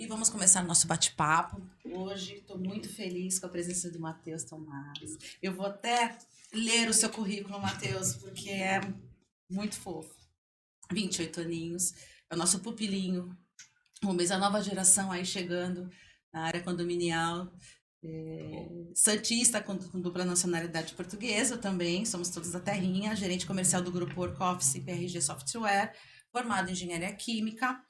E vamos começar nosso bate-papo. Hoje estou muito feliz com a presença do Matheus Tomás. Eu vou até ler o seu currículo, Matheus, porque é muito fofo. 28 aninhos, é o nosso pupilinho. Rubens, a nova geração aí chegando na área condominial. Santista com dupla nacionalidade portuguesa também, somos todos da terrinha, gerente comercial do grupo Work Office e PRG Software, formado em engenharia química,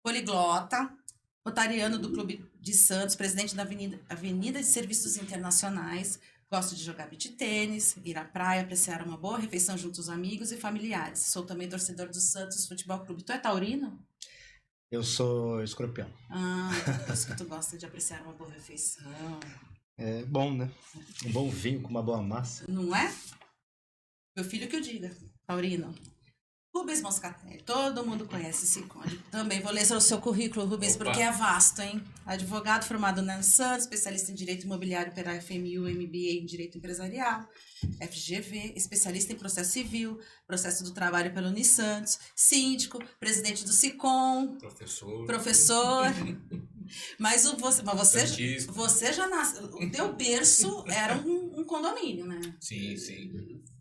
poliglota, rotariano do Clube de Santos, presidente da Avenida de Serviços Internacionais, gosto de jogar beach tênis, ir à praia, apreciar uma boa refeição junto aos amigos e familiares. Sou também torcedor do Santos Futebol Clube. Tu é taurino? Eu sou escorpião. Por isso que tu gosta de apreciar uma boa refeição. É bom, né? Um bom vinho com uma boa massa. Não é? Meu filho que eu diga, taurino. Rubens Moscatelli, todo mundo conhece esse código. Também vou ler o seu currículo, Rubens, porque é vasto, hein? Advogado formado na Santos, especialista em Direito Imobiliário pela FMU, MBA em Direito Empresarial, FGV, especialista em Processo Civil, Processo do Trabalho pela Unisantos, síndico, presidente do SICOM, professor. Mas você já nasceu, o teu berço era um condomínio, né? Sim.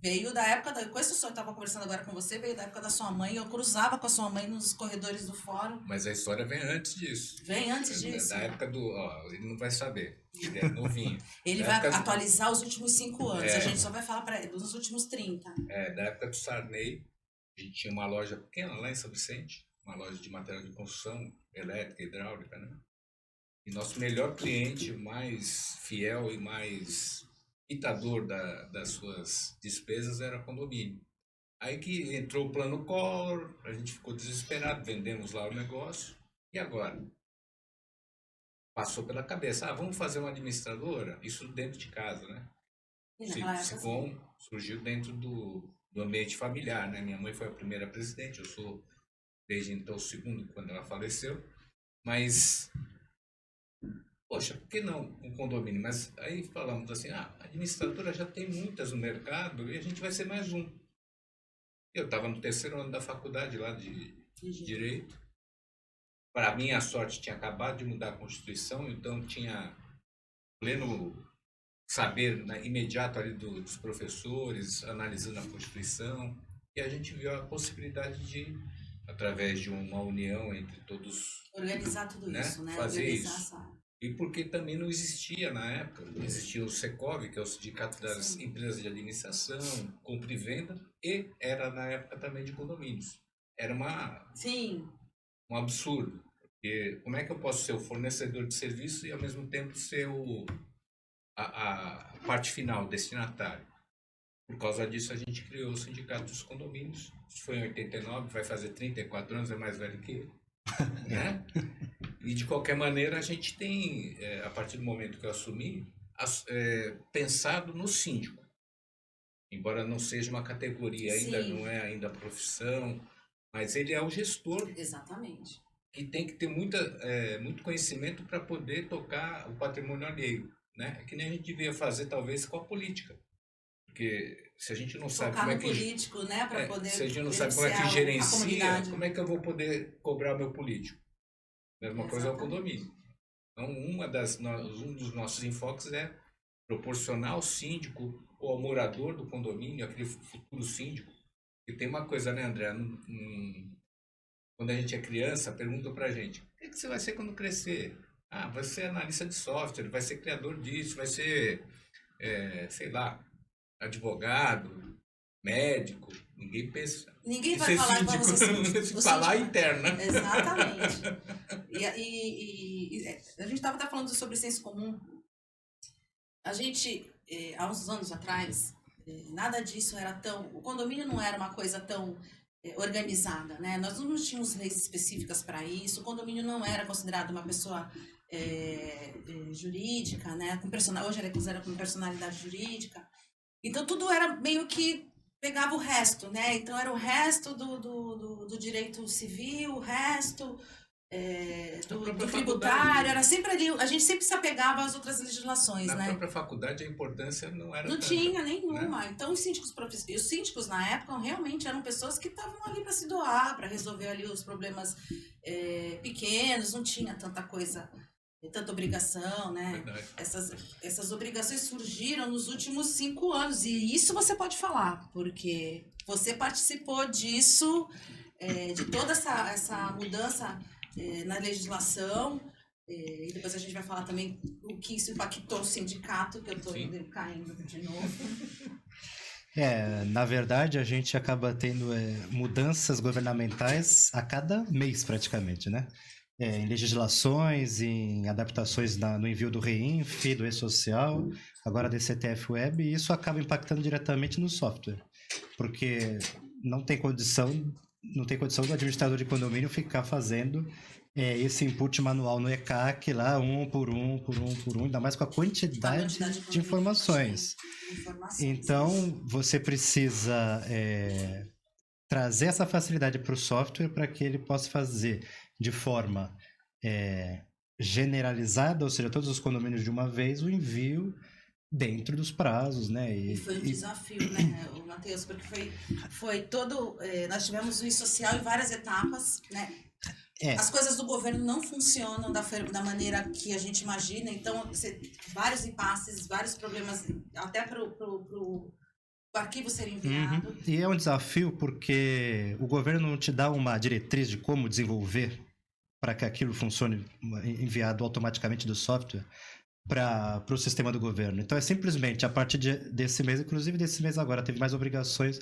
Veio da época com esse sonho, eu estava conversando agora com você, veio da época da sua mãe, eu cruzava com a sua mãe nos corredores do fórum. Mas a história vem antes disso. Vem antes disso? Da época do... ele não vai saber, ele é novinho. Ele vai atualizar os últimos 5 anos, a gente só vai falar para ele dos últimos 30. Da época do Sarney, a gente tinha uma loja pequena lá em São Vicente, uma loja de material de construção, elétrica, hidráulica, né? E nosso melhor cliente, mais fiel e mais quitador das suas despesas era condomínio. Aí que entrou o plano Collor, a gente ficou desesperado, vendemos lá o negócio. E agora? Passou pela cabeça, vamos fazer uma administradora? Isso dentro de casa, né? O SICOM surgiu dentro do ambiente familiar, né? Minha mãe foi a primeira presidente, eu sou desde então o segundo, quando ela faleceu. Mas... poxa, por que não um condomínio? Mas aí falamos assim, a administradora já tem muitas no mercado e a gente vai ser mais um. Eu estava no 3º ano da faculdade lá de Direito. Para mim, a sorte tinha acabado de mudar a Constituição, então tinha pleno saber, né, imediato ali dos professores, analisando a Constituição. E a gente viu a possibilidade de, através de uma união entre todos... organizar tudo, né, isso, né? Fazer isso. E porque também não existia na época, existia o Secov, que é o Sindicato das Empresas de Administração, Compra e Venda, e era na época também de condomínios. Era um absurdo, porque como é que eu posso ser o fornecedor de serviço e ao mesmo tempo ser a parte final, o destinatário? Por causa disso a gente criou o Sindicato dos Condomínios, isso foi em 89, vai fazer 34 anos, é mais velho que ele. Né? E de qualquer maneira a gente tem, a partir do momento que eu assumi, pensado no síndico, embora não seja uma categoria ainda, não é ainda a profissão, mas ele é o gestor. Exatamente. Que tem que ter muito conhecimento para poder tocar o patrimônio alheio, né? É que nem a gente devia fazer talvez com a política. Porque se a gente não sabe como é que... político, né, para poder... Se a gente não sabe como é que gerencia, como é que eu vou poder cobrar o meu político? Mesma coisa é o condomínio. Então, um dos nossos enfoques é proporcionar ao síndico ou ao morador do condomínio, aquele futuro síndico. E tem uma coisa, né, André? Quando a gente é criança, perguntam pra gente, o que você vai ser quando crescer? Vai ser analista de software, vai ser criador disso, vai ser, sei lá, advogado, médico. Ninguém pensa. Ninguém vai falar síndico, vamos falar interna. Exatamente. E a gente estava falando sobre senso comum. A gente, há uns anos atrás, nada disso era tão... O condomínio não era uma coisa tão organizada, né? Nós não tínhamos leis específicas para isso. O condomínio não era considerado uma pessoa jurídica, né? Hoje era considerado como personalidade jurídica. Então, tudo era meio que pegava o resto, né? Então, era o resto do direito civil, o resto do própria tributário, faculdade. era sempre ali, a gente sempre se apegava às outras legislações, Na né? própria faculdade a importância não era Não tanta, tinha nenhuma. né? Então, os síndicos na época realmente eram pessoas que estavam ali para se doar, para resolver ali os problemas pequenos, não tinha tanta coisa, tanta obrigação, né? Verdade. Essas obrigações surgiram nos últimos 5 anos, e isso você pode falar, porque você participou disso, de toda essa mudança na legislação. E depois a gente vai falar também o que isso impactou o sindicato, que eu estou Sim. caindo de novo. Na verdade, a gente acaba tendo mudanças governamentais a cada mês, praticamente, né? Em legislações, em adaptações no envio do REINF, do E-Social, agora da CTF Web, e isso acaba impactando diretamente no software, porque não tem condição do administrador de condomínio ficar fazendo esse input manual no ECAC lá, um por um, ainda mais com a quantidade de informações. Então, você precisa trazer essa facilidade para o software para que ele possa fazer de forma generalizada, ou seja, todos os condomínios de uma vez, o envio dentro dos prazos, né? E foi um desafio, né, o Matheus, porque foi todo... nós tivemos o E-Social em várias etapas, né? As coisas do governo não funcionam da maneira que a gente imagina, então vários impasses, vários problemas, até para o arquivo ser enviado. Uhum. E é um desafio porque o governo não te dá uma diretriz de como desenvolver para que aquilo funcione enviado automaticamente do software para o sistema do governo. Então é simplesmente a partir desse mês, inclusive desse mês agora, teve mais obrigações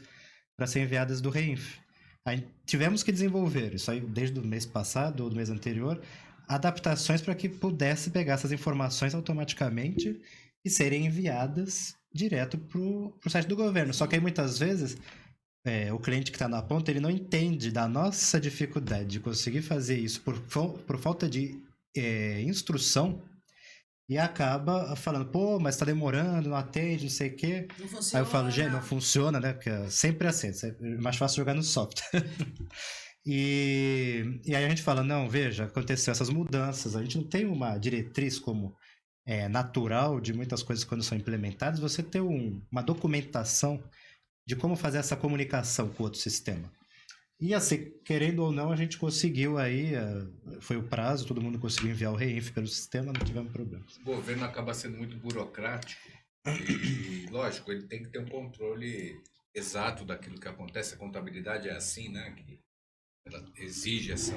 para ser enviadas do REINF. Aí tivemos que desenvolver, isso aí desde o mês passado ou do mês anterior, adaptações para que pudesse pegar essas informações automaticamente e serem enviadas direto para o site do governo. Só que aí muitas vezes o cliente que está na ponta, ele não entende da nossa dificuldade de conseguir fazer isso por falta de instrução e acaba falando, pô, mas está demorando, não atende, não sei o quê. Não funciona. Aí eu falo, gente, não funciona, né? Porque é sempre assim, é mais fácil jogar no software. E aí a gente fala, não, veja, aconteceu essas mudanças, a gente não tem uma diretriz como natural de muitas coisas quando são implementadas, você ter uma documentação de como fazer essa comunicação com outro sistema. E assim, querendo ou não, a gente conseguiu aí, foi o prazo, todo mundo conseguiu enviar o REINF pelo sistema, não tivemos problemas. O governo acaba sendo muito burocrático e, lógico, ele tem que ter um controle exato daquilo que acontece. A contabilidade é assim, né? Que ela exige essa...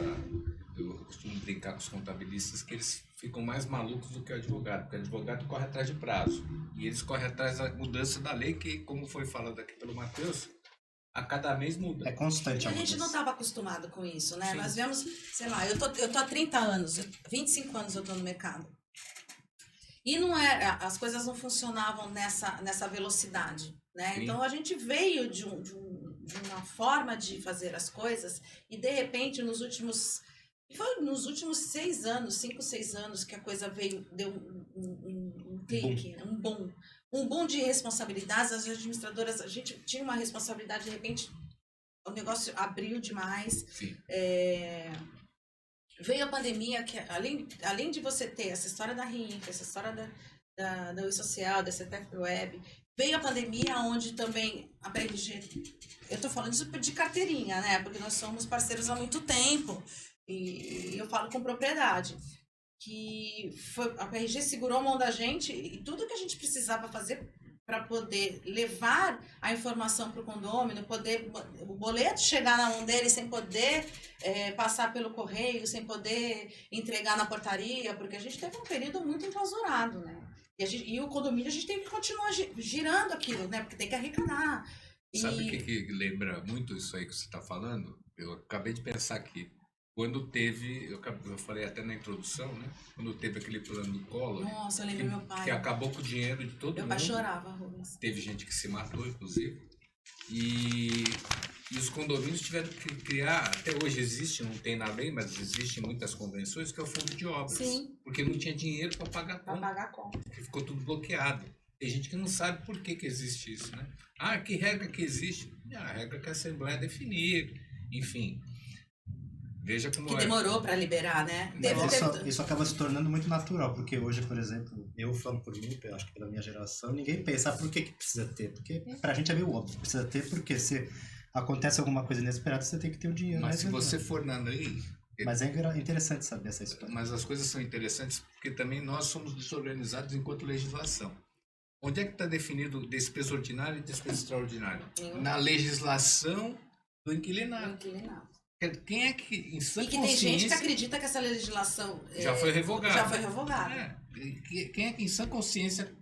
Eu costumo brincar com os contabilistas que eles ficam mais malucos do que o advogado, porque o advogado corre atrás de prazo e eles correm atrás da mudança da lei, que, como foi falado aqui pelo Matheus, a cada mês muda. É constante a gente não estava acostumado com isso, né? Sim. Nós vemos, sei lá, eu tô há 30 anos, 25 anos eu tô no mercado. E não as coisas não funcionavam nessa velocidade, né? Sim. Então a gente veio de uma forma de fazer as coisas e de repente nos últimos 6 anos, 5, 6 anos que a coisa deu um clique, um boom de responsabilidades. As administradoras, a gente tinha uma responsabilidade, de repente o negócio abriu demais. Veio a pandemia, que além de você ter essa história da RINF, essa história da E-Social, da CTF Web, veio a pandemia onde também a PRG, eu estou falando isso de carteirinha, né? Porque nós somos parceiros há muito tempo e eu falo com propriedade. Que a PRG segurou a mão da gente e tudo que a gente precisava fazer para poder levar a informação para o condômino, o boleto chegar na mão dele sem poder passar pelo correio, sem poder entregar na portaria, porque a gente teve um período muito enclausurado, né? E o condomínio a gente tem que continuar girando aquilo, né? Porque tem que arrecadar. Sabe o que lembra muito isso aí que você está falando? Eu acabei de pensar aqui. Quando teve, eu falei até na introdução, né? Quando teve aquele plano do Collor. Nossa, eu lembro meu pai. Que acabou com o dinheiro de todo mundo. Meu pai chorava, Rubens. Teve gente que se matou, inclusive. E os condomínios tiveram que criar, até hoje existe, não tem na lei, mas existem muitas convenções, que é o fundo de obras. Sim. Porque não tinha dinheiro para pagar a conta. Porque ficou tudo bloqueado. Tem gente que não sabe por que existe isso, né? Ah, que regra que existe? A regra que a Assembleia definir, enfim. Veja como Que é. demorou para liberar, né? Isso acaba se tornando muito natural, porque hoje, por exemplo, eu falando por mim, eu acho que pela minha geração, ninguém pensa por que precisa ter. Porque pra gente é meio óbvio, precisa ter, porque se acontece alguma coisa inesperada, você tem que ter o dinheiro. Mas se você for na lei... Mas é interessante saber essa história. Mas as coisas são interessantes porque também nós somos desorganizados enquanto legislação. Onde é que está definido despesa ordinária e despesa extraordinária? Na legislação do inquilinato. Quem é que, em sã E que consciência... tem gente que acredita que essa legislação já foi revogada. Já foi revogada. Quem é que, em sã consciência,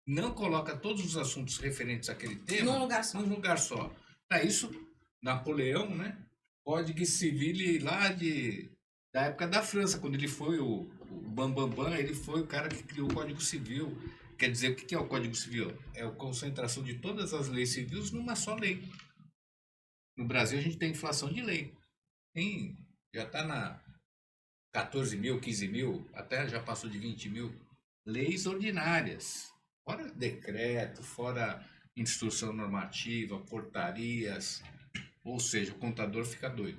não coloca todos os assuntos referentes àquele tema num lugar só? Para isso, Napoleão, né? Código Civil lá da época da França, quando ele foi o Bambambam, ele foi o cara que criou o Código Civil. Quer dizer, o que é o Código Civil? É a concentração de todas as leis civis numa só lei. No Brasil, a gente tem inflação de lei. Já está na 14 mil, 15 mil, até já passou de 20 mil leis ordinárias. Fora decreto, fora instrução normativa, portarias. Ou seja, o contador fica doido.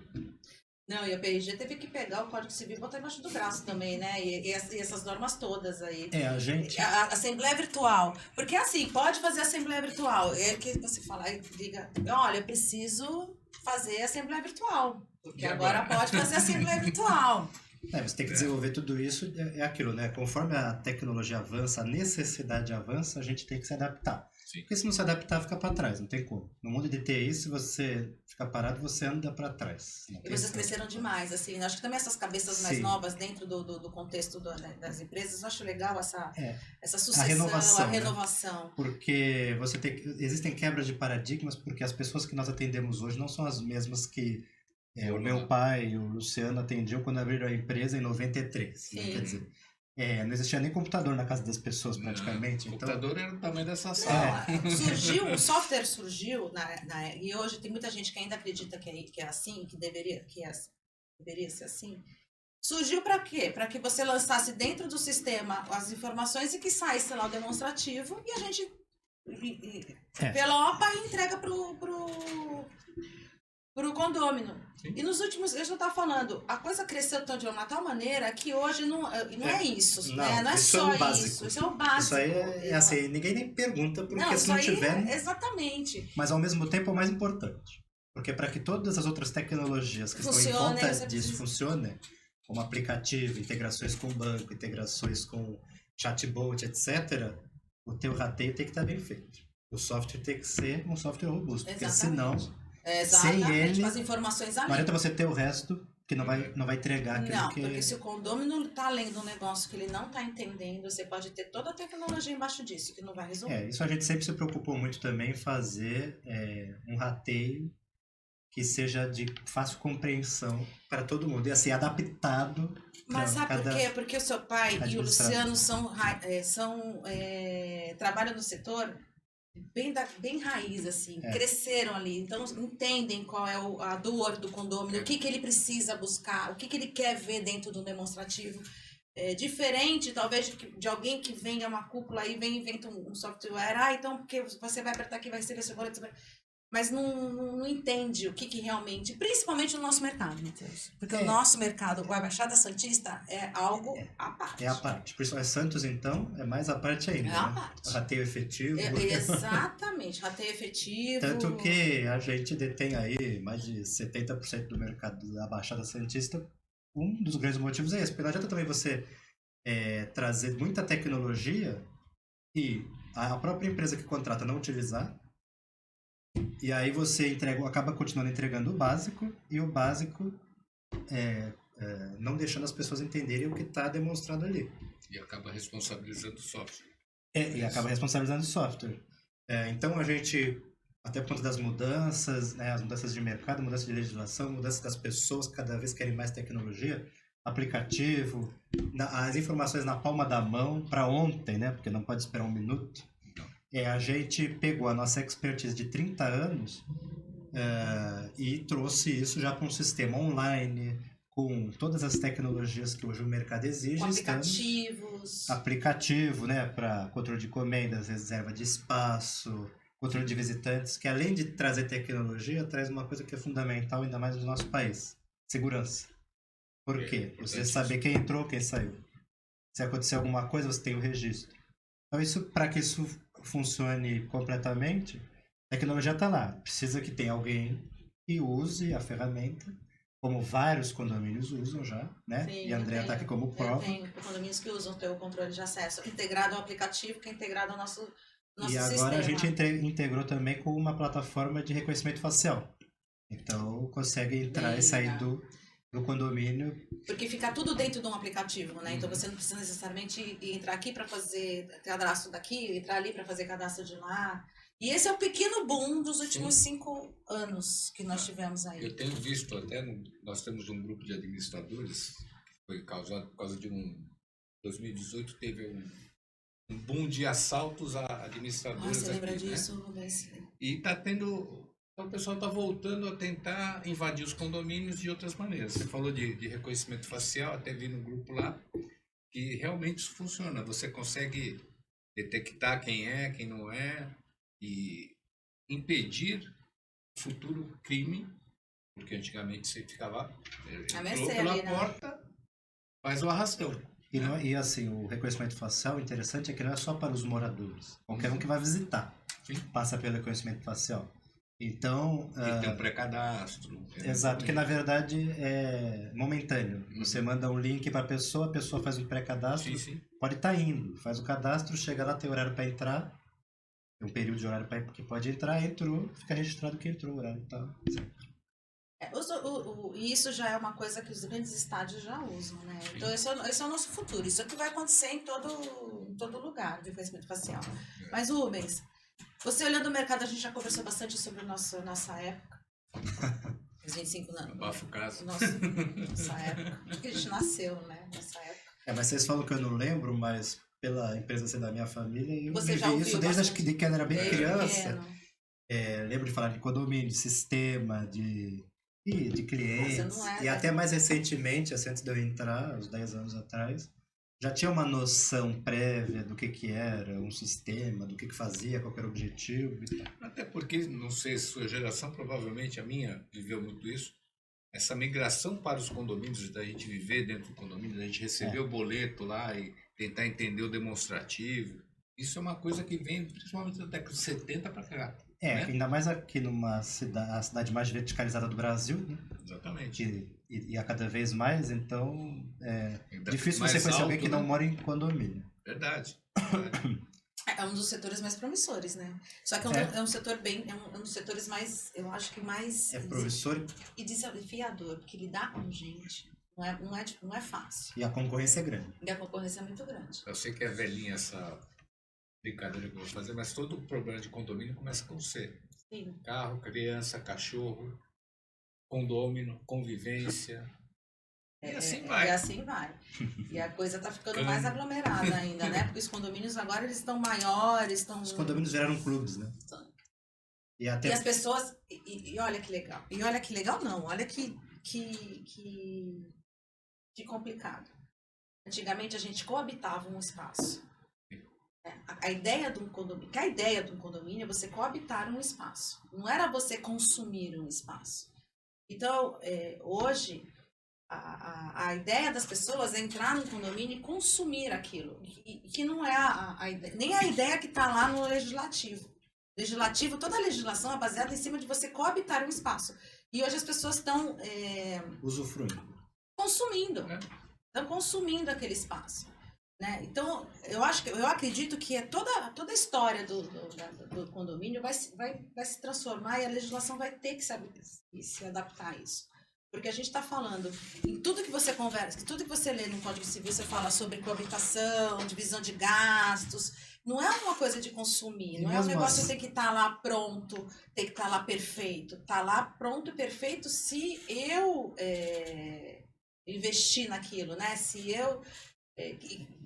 Não, e a PRG teve que pegar o Código Civil e botar embaixo do braço também, né? E essas normas todas aí. A gente... A Assembleia Virtual. Porque assim, pode fazer Assembleia Virtual. É que você fala e diga, olha, eu preciso fazer Assembleia Virtual. Porque agora pode fazer Assembleia Virtual. Você tem que desenvolver tudo isso, é aquilo, né? Conforme a tecnologia avança, a necessidade avança, a gente tem que se adaptar. Sim. Porque se não se adaptar, fica para trás, não tem como. No mundo de TI, se você ficar parado, você anda para trás. E vocês cresceram demais, assim. Acho que também essas cabeças mais novas dentro do contexto das empresas, eu acho legal essa sucessão, a renovação. Né? Porque existem quebras de paradigmas, porque as pessoas que nós atendemos hoje não são as mesmas que o meu pai e o Luciano atendiam quando abriram a empresa em 93. Né? Quer dizer, não existia nem computador na casa das pessoas, praticamente. O computador era o tamanho dessa sala. O software surgiu, e hoje tem muita gente que ainda acredita que é assim, que deveria ser assim. Surgiu para quê? Para que você lançasse dentro do sistema as informações e que saísse lá o demonstrativo e a gente envelopa e entrega pro condômino. Sim. E nos últimos, eu já estava falando, a coisa cresceu de uma tal maneira que hoje não é isso, né? Não é só isso. Isso é o básico. Isso aí é assim, ninguém nem pergunta, porque se não tiver... Exatamente. Mas ao mesmo tempo é o mais importante. Porque para que todas as outras tecnologias que estão em volta disso funcionem, como aplicativo, integrações com banco, integrações com chatbot, etc., o teu rateio tem que estar bem feito. O software tem que ser um software robusto, porque senão... Exatamente, sem ele, as informações ali. Não adianta você ter o resto que não vai entregar aquilo que... Não, porque se o condômino está lendo um negócio que ele não está entendendo, você pode ter toda a tecnologia embaixo disso, que não vai resolver. Isso a gente sempre se preocupou muito também em fazer um rateio que seja de fácil compreensão para todo mundo. E assim, adaptado. Mas sabe por quê? Porque o seu pai e o Luciano trabalham no setor bem raiz, assim, cresceram ali, então entendem qual é a dor do condômino, o que ele precisa buscar, o que ele quer ver dentro do demonstrativo. Diferente, talvez, de alguém que venha uma cúpula e inventa um software, então porque você vai apertar aqui, vai receber seu boleto, mas não entende o que realmente, principalmente no nosso mercado, Matheus. Porque o nosso mercado, a Baixada Santista, é algo à parte. É a parte. Por isso, Santos, então, é mais a parte ainda. É a parte. Rateio efetivo. Exatamente, rateio efetivo. Tanto que a gente detém aí mais de 70% do mercado da Baixada Santista. Um dos grandes motivos é esse. Porque não adianta também você trazer muita tecnologia e a própria empresa que contrata não utilizar. E aí você acaba continuando entregando o básico, e o básico não deixando as pessoas entenderem o que está demonstrado ali. E acaba responsabilizando o software. E acaba responsabilizando o software. Então a gente, até por conta das mudanças, né, as mudanças de mercado, mudança de legislação, mudança das pessoas que cada vez querem mais tecnologia, aplicativo, as informações na palma da mão para ontem, né, porque não pode esperar um minuto. A gente pegou a nossa expertise de 30 anos e trouxe isso já para um sistema online, com todas as tecnologias que hoje o mercado exige. Com aplicativos. Aplicativo, né, para controle de encomendas, reserva de espaço, controle de visitantes, que além de trazer tecnologia, traz uma coisa que é fundamental, ainda mais no nosso país: segurança. Por quê? Você saber quem entrou, quem saiu. Se acontecer alguma coisa, você tem o registro. Então, para que isso funcione completamente, a tecnologia está lá. Precisa que tenha alguém que use a ferramenta, como vários condomínios usam já, né? Sim, E a Andrea está aqui como prova. Eu tenho condomínios que usam o controle de acesso integrado ao aplicativo, que é integrado ao nosso E agora sistema. a gente integrou também com uma plataforma de reconhecimento facial. Então, consegue entrar Bem e sair legal. do condomínio. Porque fica tudo dentro de um aplicativo, né? Então você não precisa necessariamente entrar aqui para fazer cadastro daqui, entrar ali para fazer cadastro de lá. E esse é o pequeno boom dos últimos 5 anos que nós tivemos aí. Eu tenho visto até, nós temos um grupo de administradores, que foi causado por causa de 2018 teve um boom de assaltos a administradores. Você lembra aqui, disso, né? Rubens? E está tendo. Então o pessoal está voltando a tentar invadir os condomínios de outras maneiras. Você falou de reconhecimento facial, até vi no grupo lá, que realmente isso funciona. Você consegue detectar quem é, quem não é, e impedir futuro crime, porque antigamente você ficava entrou pela ali, né? porta, faz o arrastão. E assim, o reconhecimento facial, interessante é que não é só para os moradores. Qualquer um que vai visitar passa pelo reconhecimento facial. Então... E tem um pré-cadastro. Exato, que na verdade é momentâneo. Você manda um link para a pessoa faz um pré-cadastro, pode estar indo, faz o cadastro, chega lá, tem horário para entrar, tem um período de horário que pode entrar, entrou, fica registrado que entrou, o horário e tal. E isso já é uma coisa que os grandes estádios já usam, né? Então esse é o nosso futuro. Isso é o que vai acontecer em todo lugar, de reconhecimento facial. Mas, Rubens, você olhando o mercado, a gente já conversou bastante sobre nossa época. Os 25 anos. Abafa o caso. Nossa época. Porque a gente nasceu, né? Nessa época. Mas vocês falam que eu não lembro, mas pela empresa ser da minha família, eu Você já ouviu isso desde que eu era bem criança. Lembro de falar de condomínio, de sistema, de clientes. E até mais recentemente, assim, antes de eu entrar, uns 10 anos atrás, já tinha uma noção prévia do que era um sistema, do que fazia, qual era o objetivo e tal. Até porque, não sei, sua geração, provavelmente a minha, viveu muito isso. Essa migração para os condomínios, da gente viver dentro do condomínio, da gente receber o boleto lá e tentar entender o demonstrativo, isso é uma coisa que vem principalmente da década de 70 para cá. Né? Ainda mais aqui a cidade mais verticalizada do Brasil, né? Exatamente. E a cada vez mais, então é difícil você conhecer alguém que não mora em condomínio. Verdade. É um dos setores mais promissores, né? Só que é um setor um dos setores mais, eu acho que mais... É promissor. E desafiador, porque lidar com gente não é fácil. E a concorrência é grande. E a concorrência é muito grande. Eu sei que é velhinha essa brincadeira que eu vou fazer, mas todo problema de condomínio começa com C. Sim. Carro, criança, cachorro, condômino, convivência. E assim vai. E assim vai. E a coisa tá ficando mais aglomerada ainda, né? Porque os condomínios agora eles estão maiores, Os condomínios viraram clubes, né? E as pessoas... E olha que legal. E olha que legal não, olha que complicado. Antigamente a gente coabitava um espaço. A ideia de um condomínio é você coabitar um espaço. Não era você consumir um espaço. Então, hoje, a ideia das pessoas é entrar no condomínio e consumir aquilo. E que não é nem a ideia que está lá no legislativo. Toda a legislação é baseada em cima de você coabitar um espaço. E hoje as pessoas estão... usufruindo. Consumindo. Estão consumindo aquele espaço. Né? Então, eu acredito que toda a história do condomínio vai se transformar e a legislação vai ter que se adaptar a isso. Porque a gente está falando, em tudo que você conversa, tudo que você lê no Código Civil, você fala sobre coabitação, divisão de gastos. Não é uma coisa de consumir, não é um negócio que tem que estar lá pronto, tem que estar lá perfeito. Está lá pronto e perfeito se eu investir naquilo, né? Se eu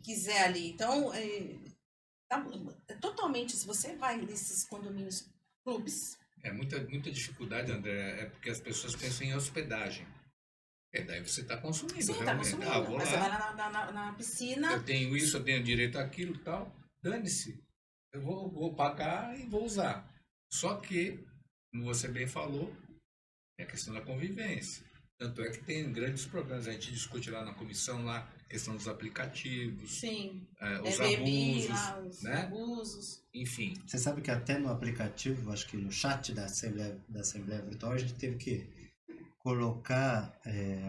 quiser ali. Então, totalmente, se você vai nesses condomínios, clubes... muita dificuldade, André, é porque as pessoas pensam em hospedagem. Daí você está consumindo. Sim, está consumindo. Mas você vai lá na piscina... Eu tenho isso, eu tenho direito àquilo e tal. Dane-se. Eu vou pagar e vou usar. Só que, como você bem falou, é a questão da convivência. Tanto é que tem grandes problemas. A gente discute lá na comissão, lá, a questão dos aplicativos, Sim. os Airbnb, abusos, lá, os né? abusos. Enfim, Você sabe que até no aplicativo, acho que no chat da Assembleia Virtual, a gente teve que colocar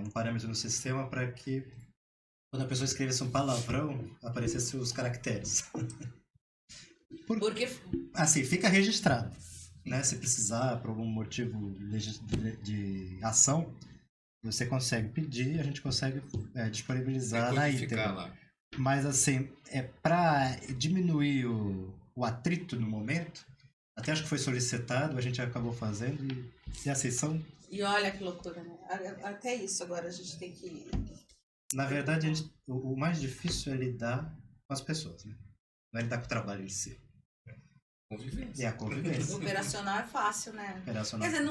um parâmetro no sistema para que quando a pessoa escrevesse um palavrão, aparecesse os caracteres. Porque Assim, fica registrado, né? Se precisar, por algum motivo de ação, você consegue pedir, a gente consegue disponibilizar na codificar íntegra. lá. Mas, assim, para diminuir o atrito no momento, até acho que foi solicitado, a gente acabou fazendo, e assim, E olha que loucura, né? Até isso agora a gente tem que. na verdade, o mais difícil é lidar com as pessoas, né? Não é lidar com o trabalho em si. Convivência. É a convivência. O operacional é fácil, né? Operacional. Quer dizer,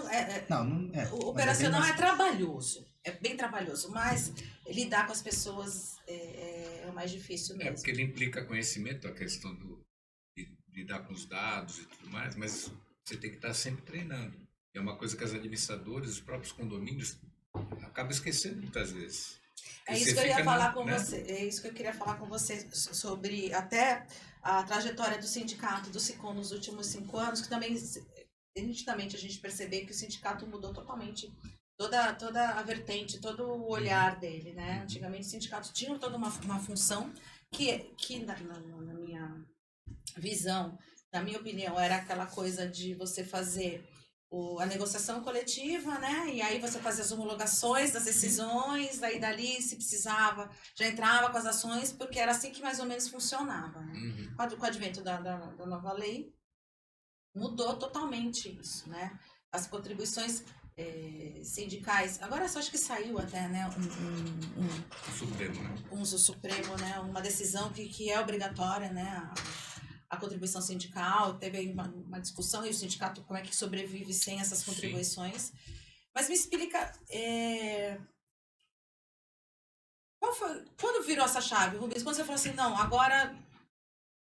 Não é. o Mas bem operacional mais é trabalhoso. É bem trabalhoso, mas lidar com as pessoas é o mais difícil mesmo. Porque ele implica conhecimento, a questão de lidar com os dados e tudo mais, mas você tem que estar sempre treinando. É uma coisa que os administradores, os próprios condomínios, acabam esquecendo muitas vezes. É Você isso que eu ia fica falar com né? você. É isso que eu queria falar com você sobre até a trajetória do sindicato, do SICOM nos últimos 5 anos, que também nitidamente a gente percebeu que o sindicato mudou totalmente toda a vertente, todo o olhar dele, né? Antigamente o sindicato tinha toda uma função que na minha visão, na minha opinião, era aquela coisa de você fazer a negociação coletiva, né? E aí você fazia as homologações das decisões, daí dali, se precisava, já entrava com as ações, porque era assim que mais ou menos funcionava, né? Uhum. Com o advento da nova lei, mudou totalmente isso, né? As contribuições sindicais, agora só acho que saiu até, né? O Supremo, né? O Supremo, né? Uma decisão que é obrigatória, né? A contribuição sindical, teve aí uma discussão e o sindicato como é que sobrevive sem essas contribuições. Sim. Mas me explica, quando virou essa chave, Rubens? Quando você falou assim, não, agora,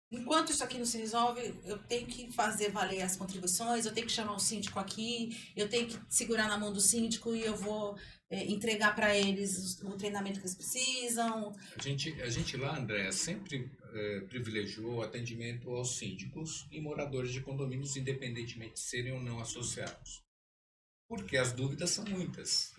enquanto isso aqui não se resolve, eu tenho que fazer valer as contribuições, eu tenho que chamar o síndico aqui, eu tenho que segurar na mão do síndico e eu vou entregar para eles o treinamento que eles precisam. A gente lá, André, sempre privilegiou o atendimento aos síndicos e moradores de condomínios, independentemente de serem ou não associados. Porque as dúvidas são muitas.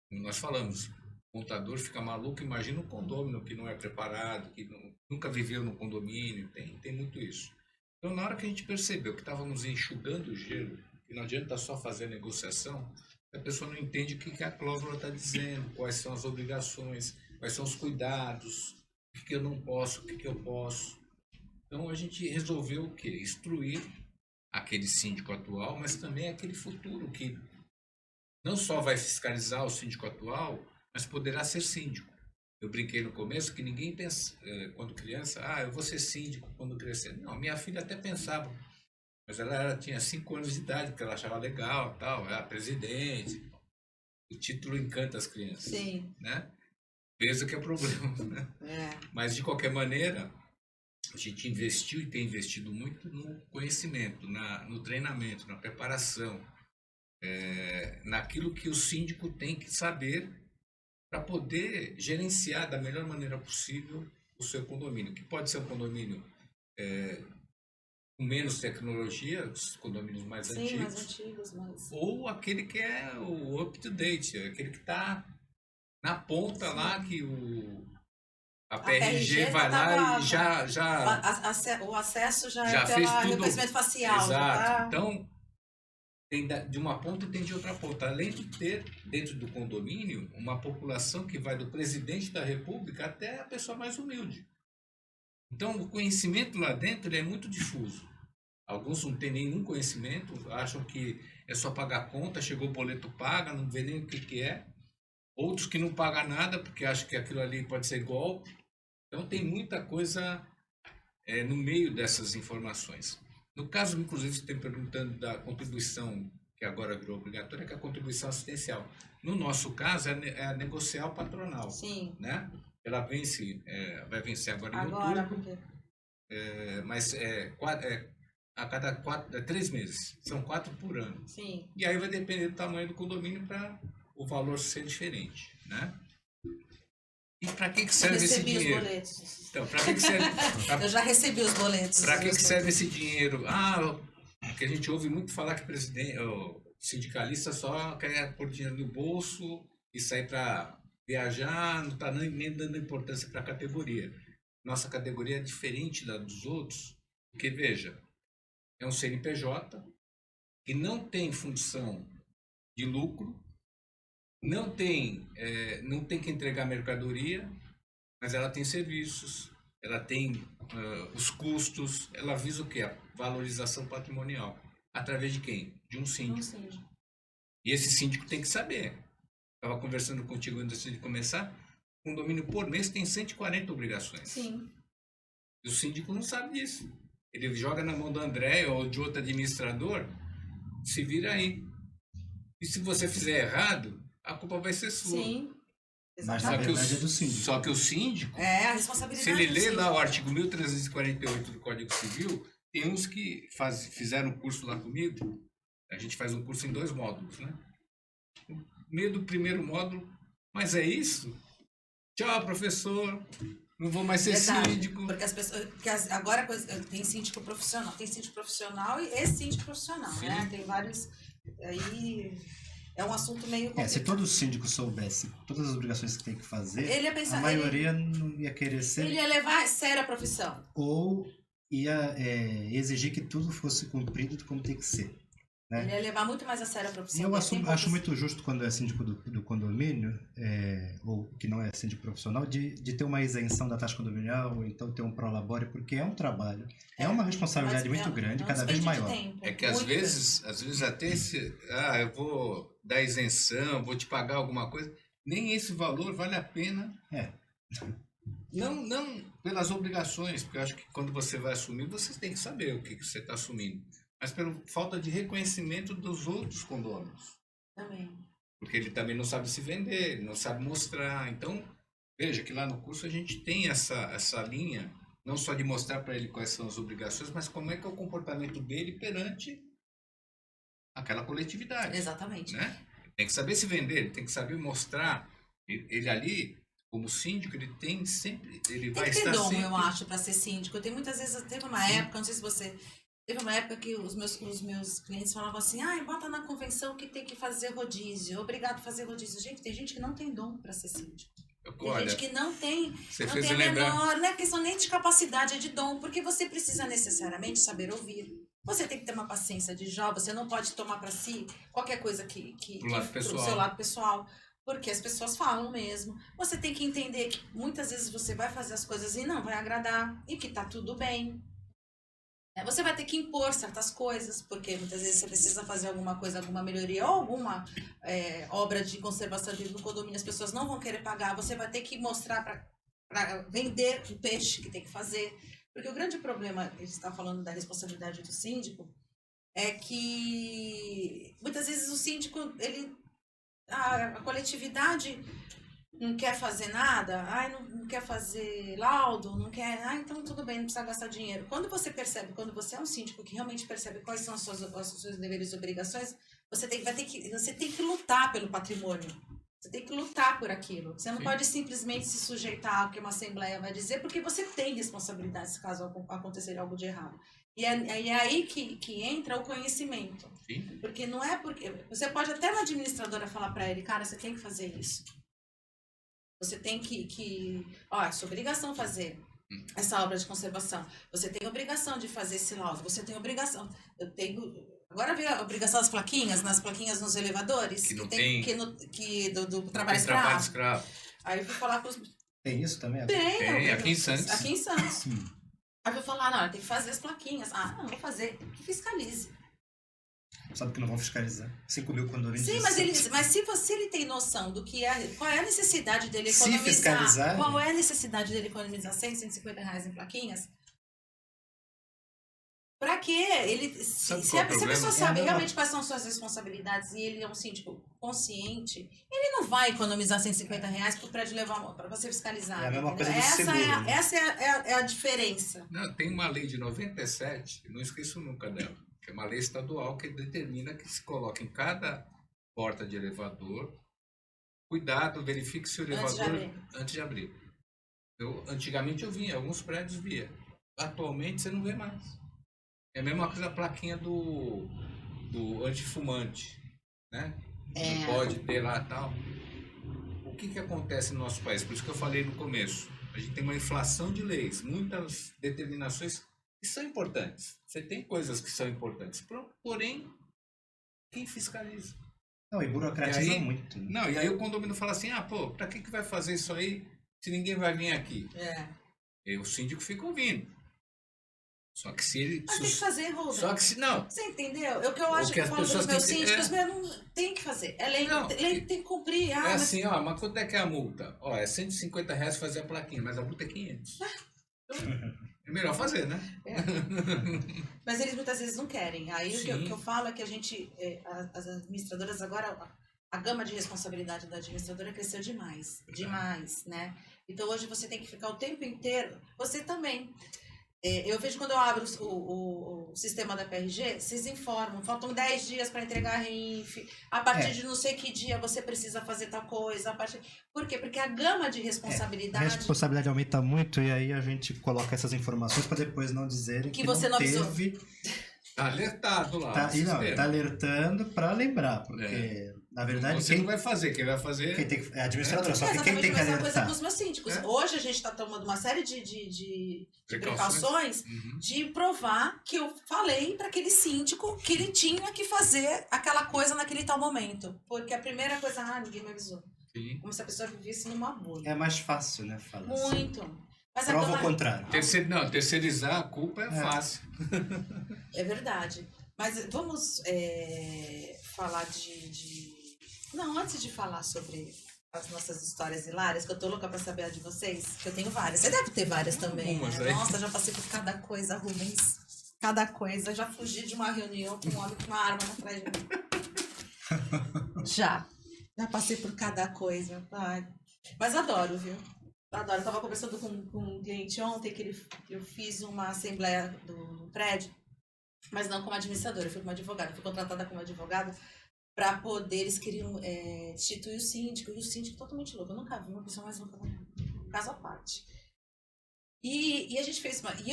Como nós falamos, o contador fica maluco, imagina um condômino que não é preparado, que nunca viveu no condomínio, tem muito isso. Então, na hora que a gente percebeu que estávamos enxugando o gelo, que não adianta só fazer negociação, a pessoa não entende o que a cláusula está dizendo, quais são as obrigações, quais são os cuidados, o que eu não posso, o que eu posso. Então a gente resolveu o quê? Instruir aquele síndico atual, mas também aquele futuro que não só vai fiscalizar o síndico atual, mas poderá ser síndico. Eu brinquei no começo que ninguém pensa, quando criança, eu vou ser síndico quando crescer. Não, minha filha até pensava, mas ela tinha 5 anos de idade, porque ela achava legal, tal, era presidente. O título encanta as crianças. Sim. Né? Pensa que é problema. Né? Mas, de qualquer maneira, a gente investiu e tem investido muito no conhecimento, no treinamento, na preparação, naquilo que o síndico tem que saber para poder gerenciar da melhor maneira possível o seu condomínio, que pode ser um condomínio com menos tecnologia, os condomínios mais antigos, ou aquele que é o up-to-date, aquele que está na ponta. Sim. Lá que a PRG vai lá e já o acesso já é pelo reconhecimento facial. Exato. Então, tem de uma ponta e tem de outra ponta. Além de ter dentro do condomínio uma população que vai do presidente da República até a pessoa mais humilde. Então, o conhecimento lá dentro é muito difuso. Alguns não têm nenhum conhecimento, acham que é só pagar conta, chegou o boleto, paga, não vê nem o que é. Outros que não pagam nada porque acham que aquilo ali pode ser golpe. Então, tem muita coisa no meio dessas informações. No caso, inclusive, você tem perguntando da contribuição, que agora virou obrigatória, que é a contribuição assistencial. No nosso caso, é a negocial patronal. Sim. Né? Ela vai vencer agora em outubro. Mas a cada 3 meses. São 4 por ano. Sim. E aí vai depender do tamanho do condomínio para o valor ser diferente, né? E para que Eu serve esse recebi os dinheiro? boletos. Então, para que serve? Eu já recebi os boletos. Para que serve esse dinheiro? Ah, que a gente ouve muito falar que o sindicalista só quer pôr dinheiro no bolso e sair para viajar, não está nem dando importância para a categoria. Nossa categoria é diferente da dos outros, porque, veja, é um CNPJ que não tem função de lucro, não tem que entregar mercadoria, mas ela tem serviços, ela tem os custos, ela visa o quê? A valorização patrimonial. Através de quem? De um Não síndico. sei. E esse síndico tem que saber. Estava conversando contigo antes de começar, o condomínio por mês tem 140 obrigações. Sim. E o síndico não sabe disso. Ele joga na mão do André ou de outro administrador, se vira aí. E se você fizer errado, a culpa vai ser sua. Sim. Mas na Só que, verdade é do síndico. só que o síndico, É, a responsabilidade se ele do lê síndico. lá o artigo 1348 do Código Civil, tem uns que fizeram um curso lá comigo, a gente faz um curso em 2 módulos, né? No meio do primeiro módulo, mas é isso? Tchau, professor, não vou mais ser Verdade, síndico. Porque as pessoas. Agora tem síndico profissional e síndico profissional, Sim. né? Tem vários. Aí é um assunto meio Se complicado. todo síndico soubesse todas as obrigações que tem que fazer, Ele ia pensar- a maioria não ia querer ser, Ele ia levar a sério a profissão. ou ia exigir que tudo fosse cumprido como tem que ser. Né? Ele ia levar muito mais a sério a E profissão. eu Tem poucas- acho muito justo quando é síndico do condomínio, ou que não é síndico profissional, de ter uma isenção da taxa condominial, ou então ter um prolabore, porque é um trabalho, é uma responsabilidade mas muito grande, um cada vez desperdício maior. de tempo, É que às muito vezes até eu vou dar isenção, vou te pagar alguma coisa, nem esse valor vale a pena. É. Não pelas obrigações, porque eu acho que quando você vai assumir, você tem que saber o que você está assumindo, mas pela falta de reconhecimento dos outros condôminos, também. porque ele também não sabe se vender, ele não sabe mostrar. Então, veja que lá no curso a gente tem essa linha, não só de mostrar para ele quais são as obrigações, mas como é que é o comportamento dele perante aquela coletividade. Exatamente. Né? Tem que saber se vender, ele tem que saber mostrar. Ele ali, como síndico, ele tem sempre, ele vai Tem que ter estar dom, sempre. eu acho, para ser síndico. Tem muitas vezes, teve uma época, não sei se você. Teve uma época que os meus clientes falavam assim: bota na convenção que tem que fazer rodízio, obrigado a fazer rodízio. Gente, tem gente que não tem dom para ser síndico. Tem Olha, gente que não tem, você não fez tem eu a lembrar. menor, não é questão nem de capacidade, é de dom, porque você precisa necessariamente saber ouvir. Você tem que ter uma paciência de Jó, você não pode tomar para si qualquer coisa Pro lado pro pessoal. seu lado pessoal, porque as pessoas falam mesmo. Você tem que entender que muitas vezes você vai fazer as coisas e não vai agradar, e que tá tudo bem. Você vai ter que impor certas coisas, porque muitas vezes você precisa fazer alguma coisa, alguma melhoria ou alguma obra de conservação dentro do condomínio, as pessoas não vão querer pagar, você vai ter que mostrar para vender o peixe que tem que fazer. Porque o grande problema, a gente está falando da responsabilidade do síndico, é que muitas vezes o síndico, a coletividade não quer fazer nada, não quer fazer laudo, não quer, então tudo bem, não precisa gastar dinheiro. Quando você é um síndico que realmente percebe quais são os seus deveres e obrigações, você tem que lutar pelo patrimônio. Você tem que lutar por aquilo. Você não Sim. pode simplesmente se sujeitar ao que uma assembleia vai dizer, porque você tem responsabilidade caso acontecer algo de errado. E é aí que entra o conhecimento. Sim. Porque não é porque... Você pode até na administradora falar para ele, cara, você tem que fazer isso. Você tem é sua obrigação fazer essa obra de conservação. Você tem obrigação de fazer esse laudo. Você tem obrigação. Agora veio a obrigação das plaquinhas, nas plaquinhas nos elevadores. Que não tem. tem. Do trabalho Tem trabalho escravo. escravo. Aí eu fui falar com os... Tem isso também? Tem, aqui em Santos. Aqui em Santos. Aí eu fui falar, não, tem que fazer as plaquinhas. Não vou fazer. Que fiscalize. Sabe que não vão fiscalizar. 5 mil condomínios. Sim, mas se ele tem noção do que qual é a necessidade dele Se economizar, fiscalizar, qual é a necessidade dele economizar 100, 150 reais em plaquinhas, pra quê? Se a pessoa sabe realmente quais são as suas responsabilidades e ele é um síndico consciente, ele não vai economizar 150 reais pro prédio levar para você fiscalizar. É a mesma coisa do essa seguro, né? essa é a diferença. Não, tem uma lei de 97, eu não esqueço nunca dela, que é uma lei estadual que determina que se coloque em cada porta de elevador cuidado, verifique se o Antes de elevador abrir. antes de abrir. Antigamente eu via, alguns prédios via. Atualmente você não vê mais. É a mesma coisa a plaquinha do antifumante, né? Não pode ter lá e tal. O que acontece no nosso país? Por isso que eu falei no começo. A gente tem uma inflação de leis, muitas determinações que são importantes. Você tem coisas que são importantes, porém, quem fiscaliza? Não, e burocratiza E aí- muito. Né? Não, e aí o condomínio fala assim, pô, pra que vai fazer isso aí se ninguém vai vir aqui? E o síndico fica ouvindo. Só que se ele... Mas tem que fazer, Rubens. Só que se não... Você entendeu? É o que eu acho que que eu as falo dos pessoas meus têm que- síndicos, mas não tem que fazer. É lei, Não, lei tem que cumprir. É Mas assim, mas quanto é que é a multa? Ó, é R$ 150 fazer a plaquinha, mas a multa é 500. Então, é melhor fazer, né? Mas eles muitas vezes não querem. Aí o que Sim. eu falo é que a gente, as administradoras agora, a gama de responsabilidade da administradora cresceu demais. Demais, né? Então hoje você tem que ficar o tempo inteiro. Você também. Eu vejo quando eu abro o sistema da PRG, vocês informam, faltam 10 dias para entregar a RINF, a partir de não sei que dia você precisa fazer tal coisa. Por quê? Porque a gama de A responsabilidade responsabilidade aumenta muito e aí a gente coloca essas informações para depois não dizerem que você não avisou. teve. Tá alertado lá. Tá, no e não, sistema. tá alertando para lembrar, porque na verdade Você não vai fazer, quem vai fazer... quem tem que, é a administradora, só É que quem exatamente tem a que mesma coisa alertar. com os meus síndicos. É. Hoje a gente está tomando uma série de precauções Uhum. de provar que eu falei para aquele síndico que ele tinha que fazer aquela coisa naquele tal momento. Porque a primeira coisa, ninguém me avisou. Sim. Como se a pessoa vivesse numa bolha. É mais fácil, né? Falar assim. Muito. Mas Prova aquela- o contrário. Terceirizar a culpa é fácil. É verdade. Mas vamos falar Não, antes de falar sobre as nossas histórias hilárias, que eu tô louca pra saber a de vocês, que eu tenho várias. Você deve ter várias também, Algumas, né? aí. Nossa, já passei por cada coisa, Rubens. Cada coisa. Já fugi de uma reunião com um homem com uma arma na frente de mim. Já. Já passei por cada coisa. Ai. Mas adoro, viu? Adoro. Eu tava conversando com um cliente ontem que eu fiz uma assembleia do prédio, mas não como administradora, eu fui como advogada. Fui contratada como advogada para poder, eles queriam destituir o síndico, e o síndico totalmente louco. Eu nunca vi uma pessoa mais louca do mundo. Caso à parte. E a gente fez uma... E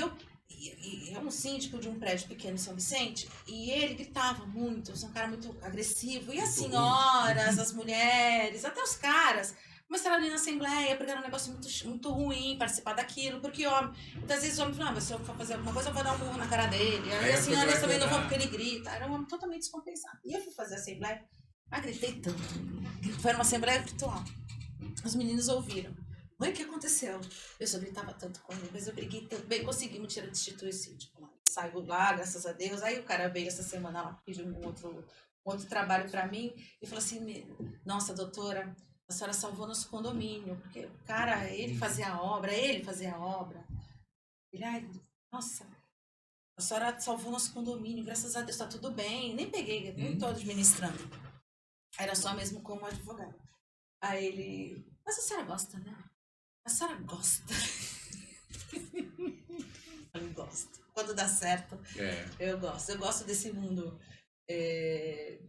é um síndico de um prédio pequeno em São Vicente, e ele gritava muito, é um cara muito agressivo. E as senhoras, as mulheres, até os caras, começaram ali na assembleia, porque era um negócio muito, muito ruim participar daquilo, porque homem, muitas vezes o homem falava, se eu for fazer alguma coisa, eu vou dar um murro na cara dele. Aí Aí as senhoras vai também não vão quebrar. porque ele grita. Era um homem totalmente descompensado. E eu fui fazer a assembleia, gritei tanto. Foi uma assembleia virtual. Os meninos ouviram. Mãe, o que aconteceu? Eu só gritava tanto com ele, mas eu briguei tanto. Bem, conseguimos tirar destituir o síndico lá. Saiu lá, graças a Deus. Aí o cara veio essa semana lá, pediu um outro trabalho pra mim e falou assim, nossa, doutora, a senhora salvou nosso condomínio, porque o cara, ele fazia a obra. Ele, nossa, a senhora salvou nosso condomínio, graças a Deus, tá tudo bem. Nem peguei, nem tô administrando. Era só mesmo como advogado. Aí ele, mas a senhora gosta, né? A senhora gosta. Eu gosto. Quando dá certo, eu gosto. Eu gosto desse mundo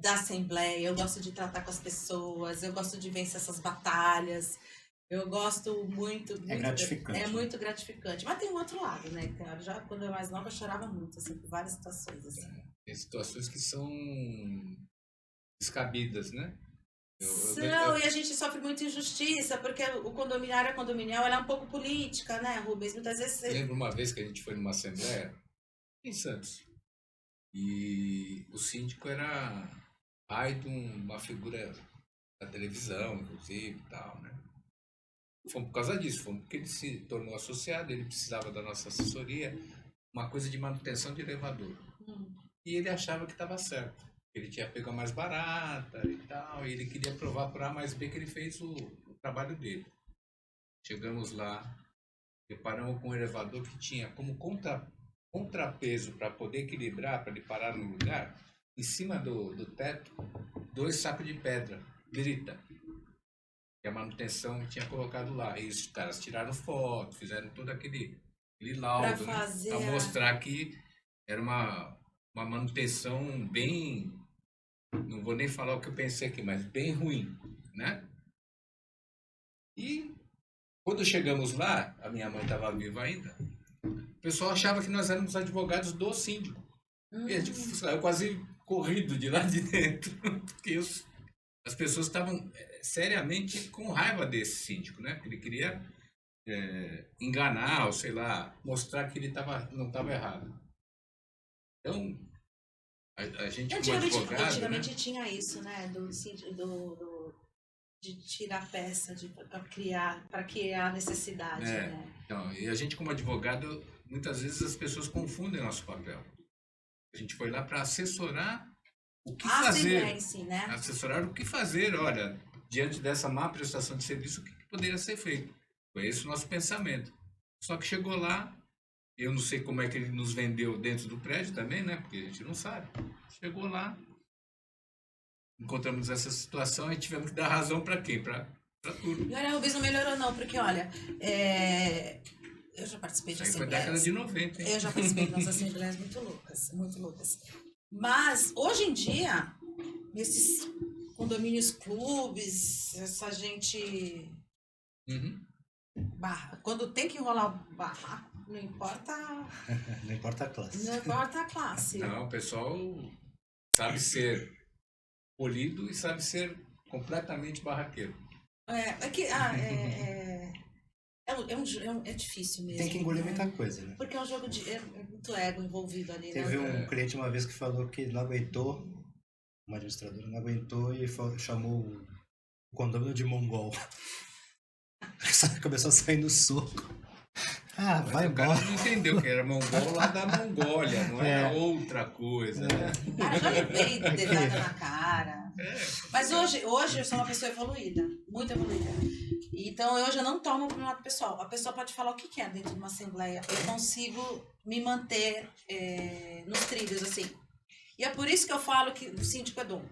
da assembleia, eu gosto de tratar com as pessoas, eu gosto de vencer essas batalhas. Eu gosto muito. É gratificante. É muito gratificante. Mas tem um outro lado, né? Já quando eu era mais nova, eu chorava muito, assim, por várias situações. Assim. Tem situações que são descabidas, né? E a gente sofre muita injustiça, porque o condominiário, a condominial, ela é um pouco política, né, Rubens? Muitas vezes Eu lembro uma vez que a gente foi numa assembleia em Santos. E o síndico era pai de uma figura da televisão, inclusive, e tal, né? Fomos por causa disso, fomos porque ele se tornou associado, ele precisava da nossa assessoria, uma coisa de manutenção de elevador. E ele achava que estava certo. Ele tinha pego a mais barata e tal, e ele queria provar por A mais B que ele fez o trabalho dele. Chegamos lá, deparamos com um elevador que tinha como contrapeso para poder equilibrar, para ele parar no lugar, em cima do teto, 2 sacos de pedra, grita. Que a manutenção tinha colocado lá. E os caras tiraram foto, fizeram todo aquele laudo, Pra fazer para mostrar que era uma manutenção bem... Não vou nem falar o que eu pensei aqui, mas bem ruim, né? E quando chegamos lá, a minha mãe estava viva ainda, o pessoal achava que nós éramos advogados do síndico. E a gente saiu quase corrido de lá de dentro, porque as pessoas estavam seriamente com raiva desse síndico, né? Porque ele queria enganar, ou sei lá, mostrar que ele não estava errado. Então, a gente como advogado... Antigamente né? tinha isso, né? De tirar peça, para criar necessidade, né? Então, e a gente como advogado, muitas vezes as pessoas confundem nosso papel. A gente foi lá para assessorar o que fazer. Em si, né? Assessorar o que fazer, olha, diante dessa má prestação de serviço, o que poderia ser feito. Foi esse o nosso pensamento. Só que chegou lá, eu não sei como é que ele nos vendeu dentro do prédio também, né? Porque a gente não sabe. Chegou lá, encontramos essa situação e tivemos que dar razão para quem? Para tudo. E olha, a Rubens não melhorou não, porque olha, eu já participei de Isso aí foi assembleias. década de 90, hein? Eu já participei de umas assembleias muito loucas, muito loucas. Mas, hoje em dia, nesses condomínios clubes, essa gente... Quando tem que enrolar o barraco, não importa... Não importa a classe. Não importa a classe. Não, o pessoal sabe ser polido e sabe ser completamente barraqueiro. É difícil mesmo. Tem que engolir né? muita coisa, né? Porque é um jogo de... É muito ego envolvido ali, Teve né? um cliente uma vez que falou que não aguentou, uma administradora não aguentou e chamou o condomínio de mongol. Começou a sair no soco. Ah, Mas vai o cara embora. não entendeu que era mongol lá da Mongólia, não era outra coisa, né? Cara, já levei dedada na cara. Mas hoje eu sou uma pessoa evoluída, muito evoluída. Então eu já não tomo para um lado pessoal. A pessoa pode falar o que quer dentro de uma assembleia. Eu consigo me manter nos trilhos, assim. E é por isso que eu falo que o síndico é dom.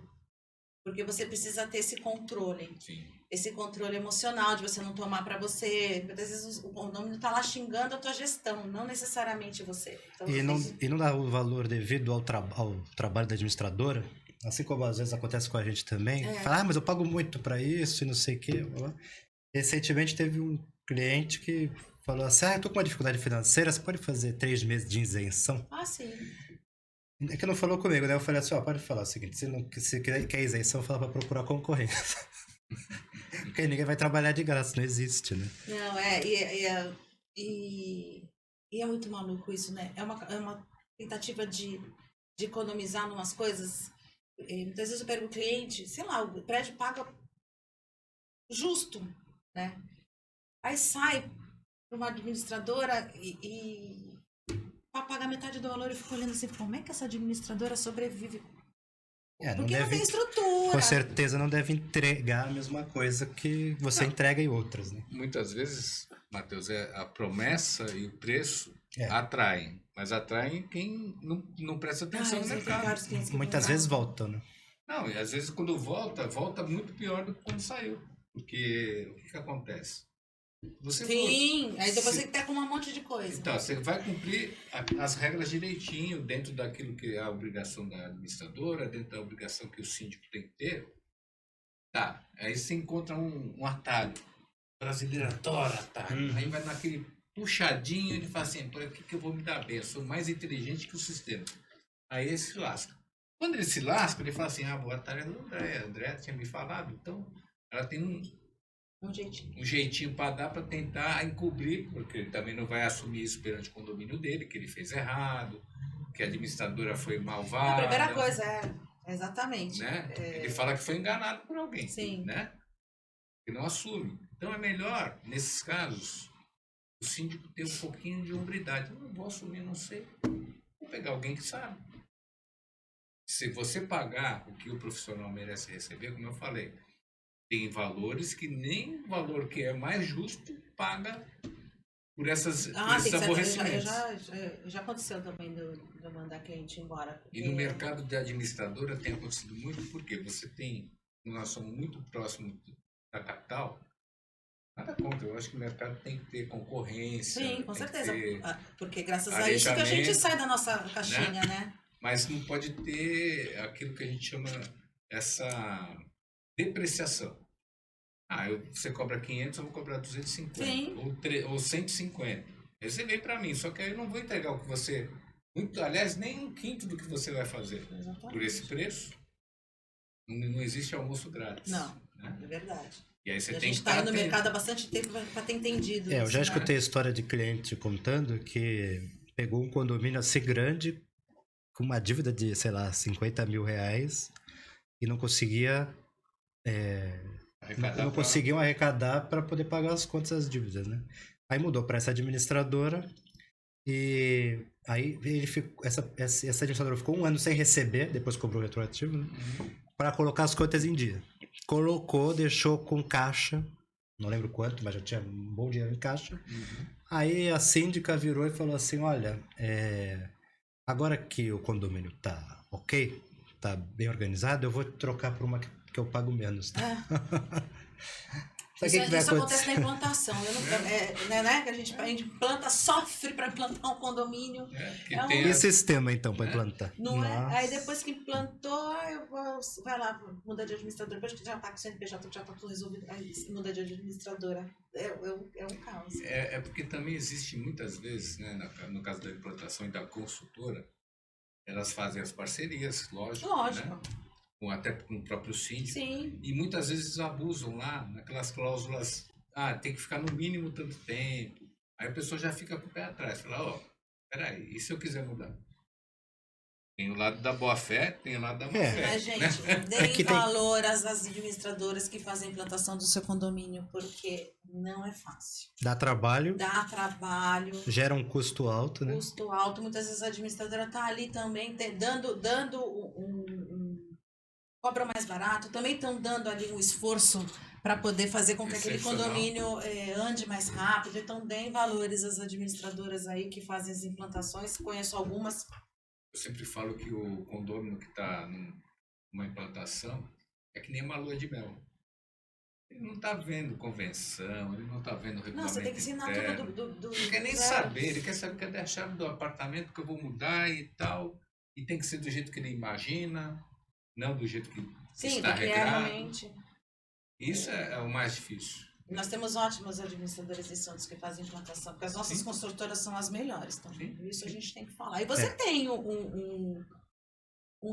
Porque você precisa ter esse controle. Sim. Esse controle emocional de você não tomar para você. Muitas vezes o condomínio tá lá xingando a tua gestão, não necessariamente você. Então, E não dá o valor devido ao trabalho da administradora, assim como às vezes acontece com a gente também. Fala, mas eu pago muito para isso e não sei o quê. Recentemente teve um cliente que falou assim, eu tô com uma dificuldade financeira, você pode fazer 3 meses de isenção? Ah, sim. É que não falou comigo, né? Eu falei assim, pode falar o seguinte, se quer isenção, fala para procurar concorrência. Porque ninguém vai trabalhar de graça, não existe, né? Não, e é muito maluco isso, né? É uma tentativa de economizar em umas coisas. Muitas vezes eu pego o cliente, sei lá, o prédio paga justo, né? Aí sai para uma administradora e para pagar metade do valor, eu fico olhando assim, como é que essa administradora sobrevive? Porque não tem estrutura. Com certeza não deve entregar a mesma coisa que você entrega em outras, né? Muitas vezes, Matheus, a promessa e o preço atraem, mas atraem quem não presta atenção no mercado. Muitas vezes voltam, né? Não, e às vezes quando volta muito pior do que quando saiu. Porque o que acontece? Aí depois você tá com um monte de coisa. Então, você vai cumprir as regras direitinho, dentro daquilo que é a obrigação da administradora, dentro da obrigação que o síndico tem que ter. Tá, aí você encontra um atalho. O brasileiro adora atalho. Aí vai naquele puxadinho e ele fala assim, por aqui que eu vou me dar bem, eu sou mais inteligente que o sistema. Aí ele se lasca. Quando ele se lasca, ele fala assim, o atalho é do André. A André tinha me falado, então ela tem um jeitinho para dar para tentar encobrir, porque ele também não vai assumir isso perante o condomínio dele, que ele fez errado, que a administradora foi malvada. A primeira coisa exatamente. Né? Ele fala que foi enganado por alguém. Sim. Né? E não assume. Então é melhor, nesses casos, o síndico ter um pouquinho de hombridade. Eu não vou assumir, não sei. Vou pegar alguém que sabe. Se você pagar o que o profissional merece receber, como eu falei, tem valores que nem o valor que é mais justo paga por esses aborrecimentos. Já aconteceu também de eu mandar cliente embora. Porque... E no mercado de administradora tem acontecido muito porque nós somos muito próximos da capital. Nada contra, eu acho que o mercado tem que ter concorrência. Sim, com certeza. Porque graças a isso que a gente sai da nossa caixinha, né? Mas não pode ter aquilo que a gente chama essa depreciação. Você cobra 500, eu vou cobrar 250. Sim. Ou 150. Aí você vem para mim, só que aí eu não vou entregar o que você... aliás, nem um quinto do que você vai fazer. Exatamente. Por esse preço, não existe almoço grátis. Não, né? é verdade. E aí você A tem gente que está aí estar no mercado há bastante tempo para ter entendido eu isso, já né? escutei a história de cliente contando que pegou um condomínio assim grande, com uma dívida de, sei lá, 50 mil reais, e não conseguia... não conseguiam arrecadar para poder pagar as contas das dívidas, né? Aí mudou para essa administradora e aí ele ficou, essa administradora ficou 1 ano sem receber, depois cobrou retroativo, né? Para colocar as contas em dia. Colocou, deixou com caixa, não lembro quanto, mas já tinha um bom dinheiro em caixa. Aí a síndica virou e falou assim, olha, agora que o condomínio tá ok, tá bem organizado, eu vou trocar por uma que eu pago menos. Tá? Isso acontece na implantação. Né? Que a gente implanta, sofre para implantar um condomínio. E sistema, então, para implantar? Não é? Aí depois que implantou, vai lá, muda de administradora. Depois que já está com o CNPJ, já está tudo resolvido, aí muda de administradora. É um caos. Porque também existe muitas vezes, né, no caso da implantação e da consultora, elas fazem as parcerias, lógico. Né? Até com o próprio síndico. Sim. E muitas vezes abusam lá naquelas cláusulas, tem que ficar no mínimo tanto tempo. Aí a pessoa já fica com o pé atrás, fala, peraí, e se eu quiser mudar? Tem o lado da boa-fé, tem o lado da má-fé. Mas, gente, deem valor às administradoras que fazem a implantação do seu condomínio, porque não é fácil. Dá trabalho. Gera um custo alto, né? Custo alto. Muitas vezes a administradora está ali também dando cobra mais barato, também estão dando ali um esforço para poder fazer com que aquele condomínio ande mais rápido. Então, deem valores às administradoras aí que fazem as implantações. Conheço algumas. Eu sempre falo que o condomínio que está numa implantação é que nem uma lua de mel. Ele não está vendo convenção, ele não está vendo regulamento. Não, você tem que ensinar interno. tudo do Não quer nem saber, ele quer saber cadê a chave do apartamento que eu vou mudar e tal. E tem que ser do jeito que ele imagina. Não do jeito que está regrado. Realmente. Isso é o mais difícil. Nós temos ótimas administradoras em Santos que fazem implantação, porque as nossas construtoras são as melhores também. Isso a gente tem que falar. E você tem um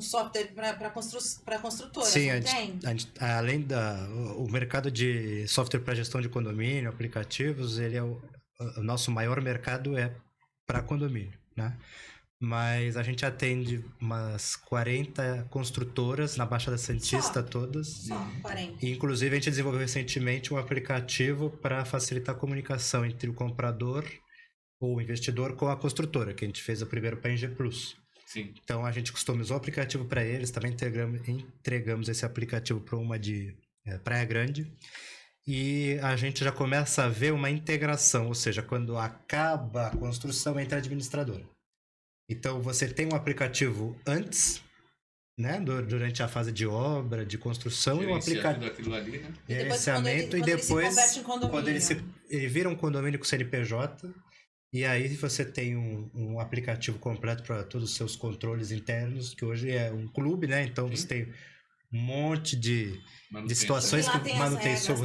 software para construtora, sim, além o mercado de software para gestão de condomínio, aplicativos, ele é o nosso maior mercado para condomínio, né? Mas a gente atende umas 40 construtoras na Baixada Santista todas. Só 40. E, inclusive, a gente desenvolveu recentemente um aplicativo para facilitar a comunicação entre o comprador ou o investidor com a construtora, que a gente fez o primeiro para a NG Plus. Sim. Então, a gente customizou o aplicativo para eles, também entregamos esse aplicativo para uma de Praia Grande. E a gente já começa a ver uma integração, ou seja, quando acaba a construção, entra a administradora. Então, você tem um aplicativo antes, né, durante a fase de obra, de construção, e um aplicativo ali, né? gerenciamento, e depois, quando ele vira um condomínio com CNPJ, e aí você tem um aplicativo completo para todos os seus controles internos, que hoje é um clube, né? Então, você tem um monte de situações que manutenções.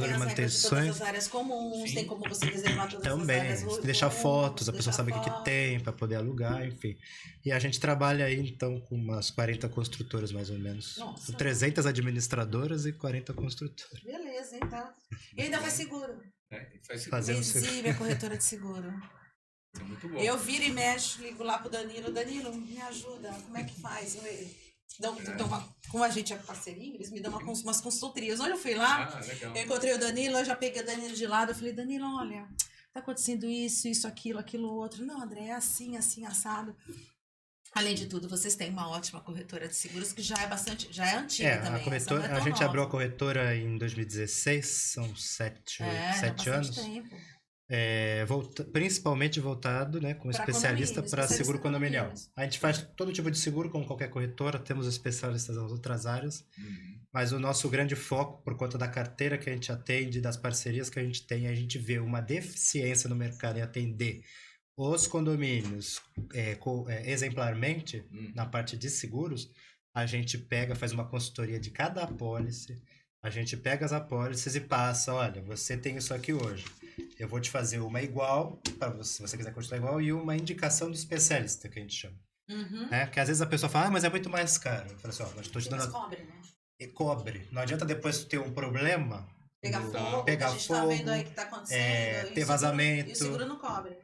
Todas as áreas comuns, tem como você reservar todas as áreas. Também, deixar fotos, a pessoa sabe o que tem para poder alugar, enfim. E a gente trabalha aí, então, com umas 40 construtoras, mais ou menos. Nossa. 300 administradoras e 40 construtoras. Beleza, então. E ainda faz seguro. Fazemos a corretora de seguro. É muito bom. Eu viro e mexo, ligo lá pro Danilo. Danilo, me ajuda, como é que faz? Então, como a gente é parceirinho, eles me dão umas consultorias. Onde eu fui lá, eu encontrei o Danilo, eu já peguei o Danilo de lado, eu falei, Danilo, olha, tá acontecendo isso, aquilo outro. Não, André, é assim, assado. Além de tudo, vocês têm uma ótima corretora de seguros que já é antiga também. A gente abriu a corretora em 2016, são 7 anos. Tempo. Principalmente voltado, né, como especialista para seguro condominial. A gente faz todo tipo de seguro, como qualquer corretora, temos especialistas nas outras áreas, mas o nosso grande foco, por conta da carteira que a gente atende, das parcerias que a gente tem, a gente vê uma deficiência no mercado em atender os condomínios exemplarmente, na parte de seguros, a gente faz uma consultoria de cada apólice, A gente pega as apólices e passa, olha, você tem isso aqui hoje. Eu vou te fazer uma igual, para você, se você quiser continuar igual, e uma indicação do especialista, que a gente chama. Uhum. Né? Porque às vezes a pessoa fala, mas é muito mais caro. Eu falo assim, ó, mas estou te Mas dando... cobre, né? E cobre. Não adianta depois ter um problema, Pegar do- fogo, pegar que a gente tá fogo, vendo aí que tá acontecendo. ter e o seguro- vazamento. E o seguro não cobre.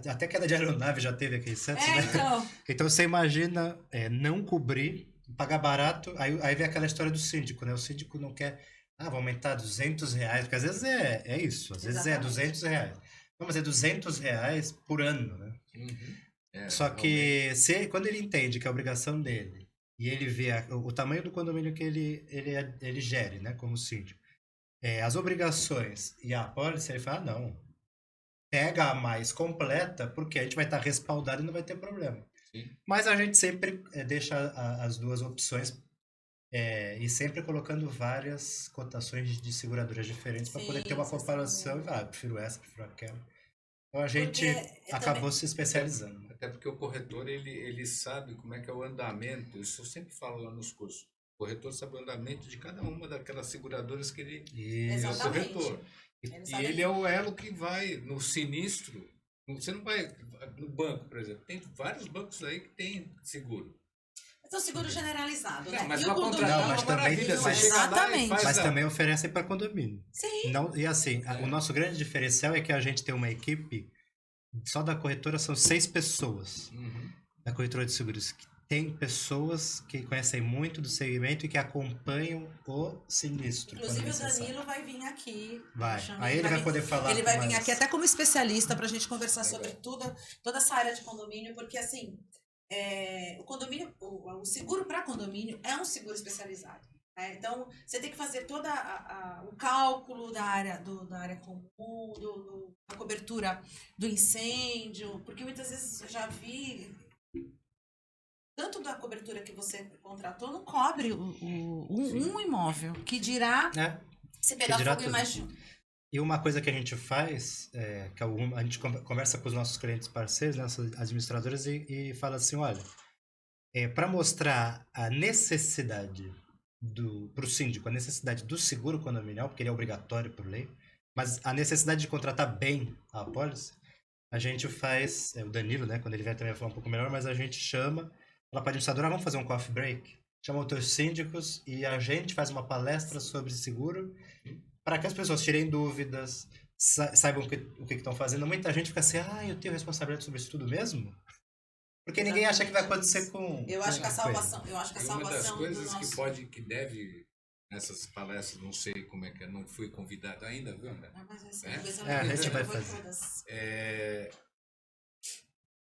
até queda de aeronave já teve aqui em Santos, né? Então. Então você imagina não cobrir, pagar barato, aí vem aquela história do síndico, né? O síndico não quer, vou aumentar R$ 200, porque às vezes é isso, às vezes é Exatamente. R$ 200. Não, mas é R$ 200 por ano, né? Só que quando ele entende que é a obrigação dele, e ele vê o tamanho do condomínio que ele gere, né, como síndico, as obrigações e a apólice, ele fala, não, pega a mais completa, porque a gente vai estar respaldado e não vai ter problema. Sim. Mas a gente sempre deixa as duas opções e sempre colocando várias cotações de seguradoras diferentes para poder ter uma Sim, comparação e falar, prefiro essa, prefiro aquela. Então a gente Porque acabou também- se especializando. Até porque o corretor, ele sabe como é que é o andamento, isso eu sempre falo lá nos cursos. O corretor sabe o andamento de cada uma daquelas seguradoras que ele é o Exatamente. corretor. Ele E sabe- ele é o elo que vai no sinistro. Você não vai no banco, por exemplo. Tem vários bancos aí que tem seguro. Mas é um seguro generalizado, né? Não, mas E para o condomínio- contratar é mas uma também maravilha. tem- Você chega lá e Exatamente. faz Mas também oferecem para condomínio. Sim. Não, e assim, o nosso grande diferencial é que a gente tem uma equipe, só da corretora são 6 pessoas. Uhum. Da corretora de seguros. Tem pessoas que conhecem muito do segmento e que acompanham o sinistro. Inclusive quando o necessário. Danilo vai vir aqui. Vai. Eu chamei, Aí ele vai vir- poder falar Ele vai vir mais. aqui até como especialista para a gente conversar Legal. sobre toda essa área de condomínio, porque assim, o condomínio, o seguro para condomínio é um seguro especializado. Né? Então, você tem que fazer todo o cálculo da área comum, da cobertura do incêndio, porque muitas vezes eu já vi tanto da cobertura que você contratou não cobre um imóvel, que dirá se pegar dirá fogo em tudo. mais de um. E uma coisa que a gente faz, que a gente conversa com os nossos clientes parceiros, nossos administradores, e fala assim, olha, para mostrar a necessidade para o síndico, a necessidade do seguro condominial, porque ele é obrigatório por lei, mas a necessidade de contratar bem a apólice, a gente faz, o Danilo, né, quando ele vier também vai falar um pouco melhor, mas a gente chama, fala para a administradora, vamos fazer um coffee break? Chama outros síndicos e a gente faz uma palestra sobre seguro para que as pessoas tirem dúvidas, saibam o que estão fazendo. Muita gente fica assim, eu tenho responsabilidade sobre isso tudo mesmo? Porque ninguém acha que vai acontecer com... Eu acho que a com salvação, eu acho que a E uma das salvação coisas do nosso... que deve, nessas palestras, não sei como é que é, não fui convidado ainda, viu, André? Mas assim, É? depois eu A gente eu vai vou em fazer. todas.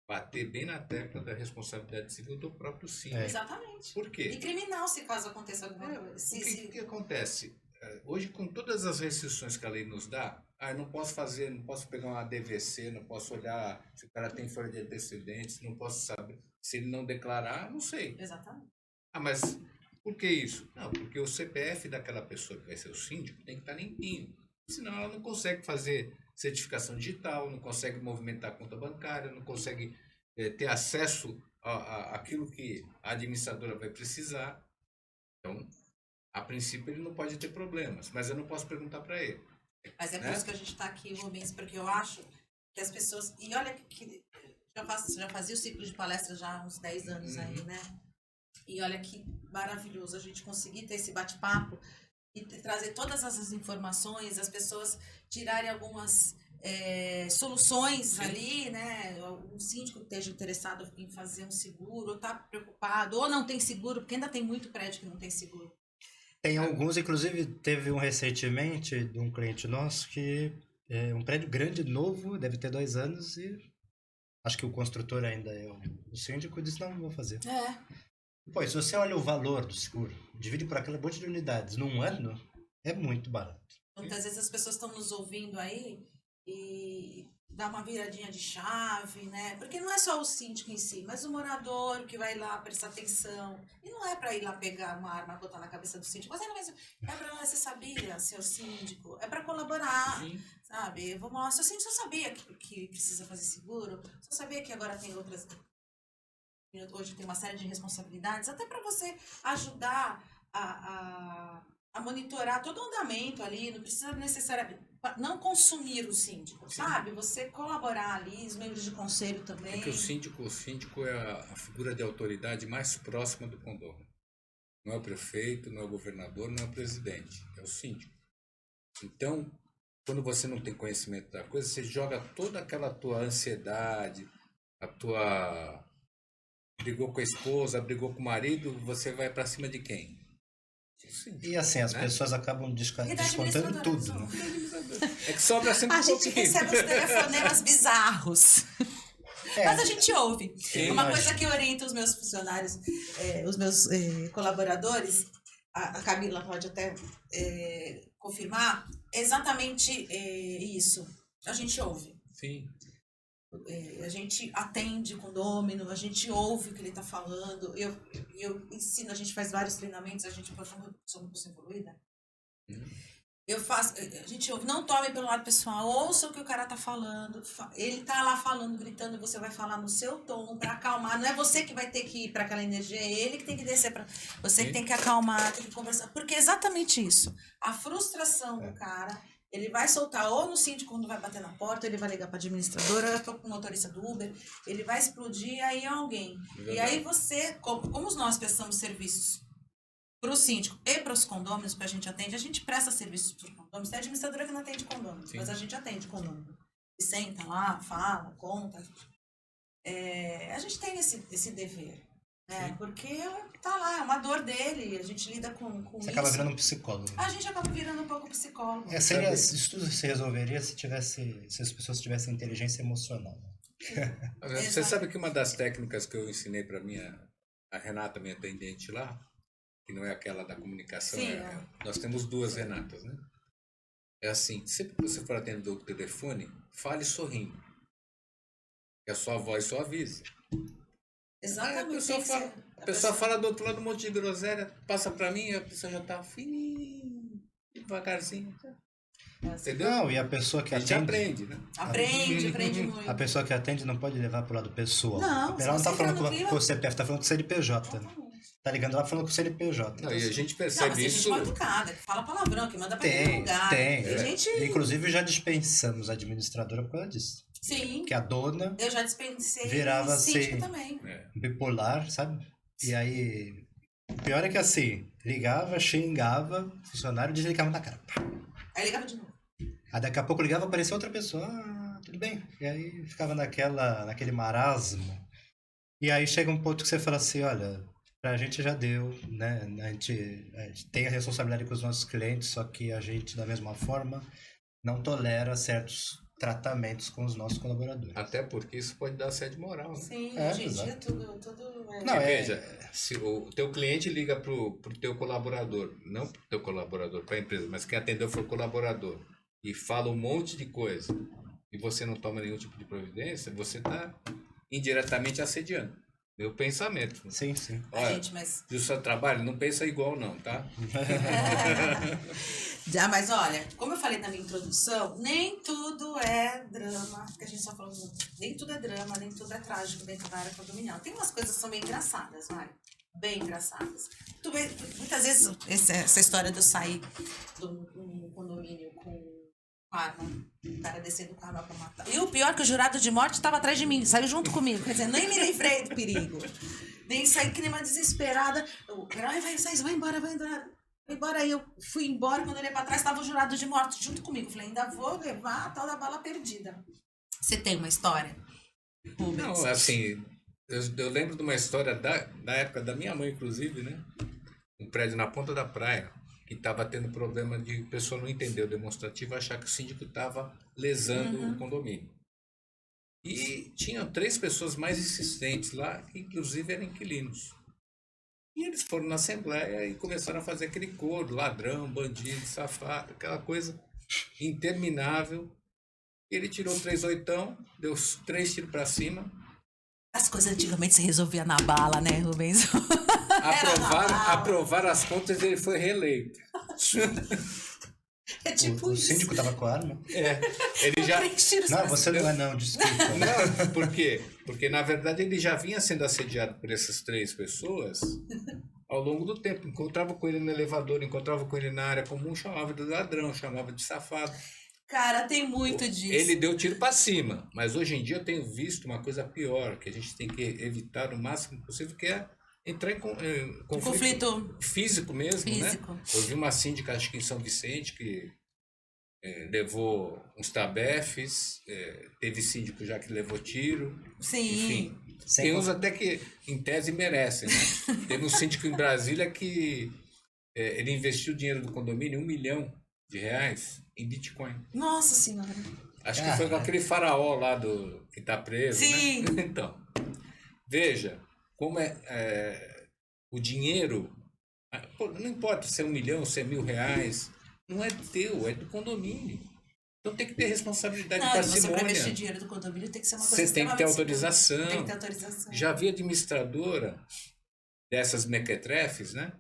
Bater bem na tecla da responsabilidade civil do próprio síndico. Exatamente. Por E quê? criminal, se caso aconteça alguma coisa. O que acontece? Hoje, com todas as restrições que a lei nos dá, eu não posso fazer, não posso pegar uma DVC, não posso olhar se o cara tem folha de antecedentes, não posso saber. Se ele não declarar, não sei. Exatamente. Mas por que isso? Não, porque o CPF daquela pessoa que vai ser o síndico tem que estar limpinho. Senão ela não consegue fazer certificação digital, não consegue movimentar a conta bancária, não consegue ter acesso àquilo que a administradora vai precisar. Então, a princípio ele não pode ter problemas, mas eu não posso perguntar para ele. Mas é por isso que a gente está aqui, Rubens, porque eu acho que as pessoas... E olha que já fazia o ciclo de palestra já há uns 10 anos aí, né? E olha que maravilhoso a gente conseguir ter esse bate-papo e trazer todas essas informações, as pessoas tirarem algumas soluções ali, né? Um síndico que esteja interessado em fazer um seguro, ou está preocupado, ou não tem seguro, porque ainda tem muito prédio que não tem seguro. Tem alguns, inclusive teve um recentemente de um cliente nosso que é um prédio grande, novo, deve ter 2 anos e acho que o construtor ainda é o síndico e disse, não vou fazer. Pô, se você olha o valor do seguro, divide por aquela monte de unidades, num ano, é muito barato. Muitas vezes as pessoas estão nos ouvindo aí e dá uma viradinha de chave, né? Porque não é só o síndico em si, mas o morador que vai lá prestar atenção. E não é para ir lá pegar uma arma e botar na cabeça do síndico. Mas é para você sabia, seu síndico? É para colaborar, sabe? Vamos lá, seu síndico, você sabia que precisa fazer seguro? Você sabia que agora tem outras... Hoje tem uma série de responsabilidades, até para você ajudar a a monitorar todo o andamento ali, não precisa necessariamente não consumir o síndico, sabe? Você colaborar ali, os membros de conselho também. Porque o síndico é a figura de autoridade mais próxima do condomínio. Não é o prefeito, não é o governador, não é o presidente, é o síndico. Então, quando você não tem conhecimento da coisa, você joga toda aquela tua ansiedade, a tua... Brigou com a esposa, brigou com o marido, você vai para cima de quem? Sim, E assim, as né? pessoas acabam E da descontando administradora, tudo, né? É que sobra sempre A um gente pouquinho. recebe os telefonemas bizarros. Mas a gente ouve. Sim, Uma mas- coisa que orienta os meus funcionários, os meus colaboradores, a Camila pode até confirmar, é exatamente isso. A gente ouve. Sim. A gente atende condômino, a gente ouve o que ele está falando. Eu ensino, a gente faz vários treinamentos, a gente sou uma pessoa evoluída. Eu faço, a gente ouve, não tome pelo lado pessoal, ouça o que o cara tá falando. Ele tá lá falando, gritando, você vai falar no seu tom para acalmar. Não é você que vai ter que ir para aquela energia, é ele que tem que descer para você, que tem que acalmar, tem que conversar. Porque é exatamente isso. A frustração do cara, ele vai soltar ou no síndico quando vai bater na porta, ele vai ligar para administradora, para o motorista do Uber, ele vai explodir aí alguém. E aí você, como nós prestamos serviços para o síndico e para os condôminos que a gente presta serviços para os condôminos. Tem administradora que não atende condôminos, Sim. mas a gente atende condômino. E senta lá, fala, conta. A gente tem esse dever, né? Porque tá lá, é uma dor dele, a gente lida com Você isso. acaba virando um psicólogo. A gente acaba virando um pouco psicólogo. Isso tudo se resolveria se as pessoas tivessem inteligência emocional. Você sabe que uma das técnicas que eu ensinei para a Renata, minha atendente lá, que não é aquela da comunicação, Sim, nós temos duas Renatas, né? É assim, sempre que você for atender o telefone, fale sorrindo. Que a sua voz só avisa. Exatamente. A pessoa fala do outro lado um monte de groselha, passa para mim e a pessoa já tá fininho, devagarzinho. Entendeu? Não, e a pessoa que A gente atende... aprende, né? Aprende muito. A pessoa que atende não pode levar pro lado pessoal. Não, Ela não se tá você falando entrar no com clima- o CPF, tá falando com o CNPJ. Né? Tá ligando lá falando com o CNPJ. Não, e a gente Não, percebe mas tem isso. gente mal educada, que fala palavrão, que manda pra qualquer Tem, lugar. tem. Tem gente... Inclusive, já dispensamos a administradora por causa disso. Sim, Que a dona eu já dispensei virava síndico assim. também. bipolar, sabe? E aí... O pior é que assim, ligava, xingava, funcionário desligava na cara. Pá. Aí ligava de novo. Aí daqui a pouco ligava, aparecia outra pessoa. Ah, tudo bem. E aí ficava naquele marasmo. E aí chega um ponto que você fala assim, olha, pra gente já deu, né? A gente tem a responsabilidade com os nossos clientes, só que a gente, da mesma forma, não tolera certos tratamentos com os nossos colaboradores. Até porque isso pode dar assédio moral, né? Sim, É, hoje em dia exato. tudo Não, Porque, é- veja, se o teu cliente liga pro teu colaborador, não pro teu colaborador, para a empresa, mas quem atendeu foi o colaborador, e fala um monte de coisa, e você não toma nenhum tipo de providência, você está indiretamente assediando. Meu pensamento. Sim, sim. Olha, gente, mas... do seu trabalho, não pensa igual não, tá? Já, mas olha, como eu falei na minha introdução, nem tudo é drama, que a gente só falou muito. Nem tudo é drama, nem tudo é trágico dentro da área condominial. Tem umas coisas que são bem engraçadas, vai. Bem engraçadas. Muitas vezes essa história de eu sair do condomínio com arma, o cara descendo com arma pra matar. E o pior é que o jurado de morte estava atrás de mim, saiu junto comigo. Quer dizer, nem me livrei do perigo. Nem saí que nem uma desesperada. Eu, vai embora. Aí eu fui embora, quando eu olhei pra trás, estava o jurado de morte junto comigo. Falei, ainda vou levar a tal da bala perdida. Você tem uma história, Rubens? Não, assim, eu lembro de uma história da época da minha mãe, inclusive, né? Um prédio na ponta da praia, que estava tendo problema de pessoa não entender o demonstrativo, achar que o síndico estava lesando o condomínio. E tinham 3 pessoas mais insistentes lá, que inclusive eram inquilinos. E eles foram na assembleia e começaram a fazer aquele coro, ladrão, bandido, safado, aquela coisa interminável. Ele tirou 3 oitão, deu 3 tiros para cima. As coisas antigamente se resolvia na bala, né, Rubens? Aprovaram as contas e ele foi reeleito. É tipo O isso. síndico tava com a arma? Ele já... 3 tiros Não, pra você não é não, desculpa. Não, por quê? Porque, na verdade, ele já vinha sendo assediado por essas 3 pessoas ao longo do tempo. Encontrava com ele no elevador, encontrava com ele na área comum, chamava de ladrão, chamava de safado. Cara, tem muito disso. Ele deu tiro para cima, mas hoje em dia eu tenho visto uma coisa pior, que a gente tem que evitar o máximo possível, que é entrar em conflito físico mesmo, físico. né? Eu vi uma síndica, acho que em São Vicente, que levou uns tabefes, teve síndico já que levou tiro, Sim. enfim. Tem uns até que, em tese, merecem, né? Teve um síndico em Brasília que ele investiu o dinheiro do condomínio, R$1 milhão em Bitcoin. Nossa Senhora. Acho que foi com aquele faraó lá que está preso, Sim. né? Então, veja como o dinheiro, não importa se é R$1 milhão, se é R$1.000, não é teu, é do condomínio. Então tem que ter responsabilidade, Não, você para parcimônia. mexer dinheiro do condomínio tem que ser uma coisa Você tem que ter autorização. Tem que ter autorização. Já vi administradora dessas mequetrefes, né?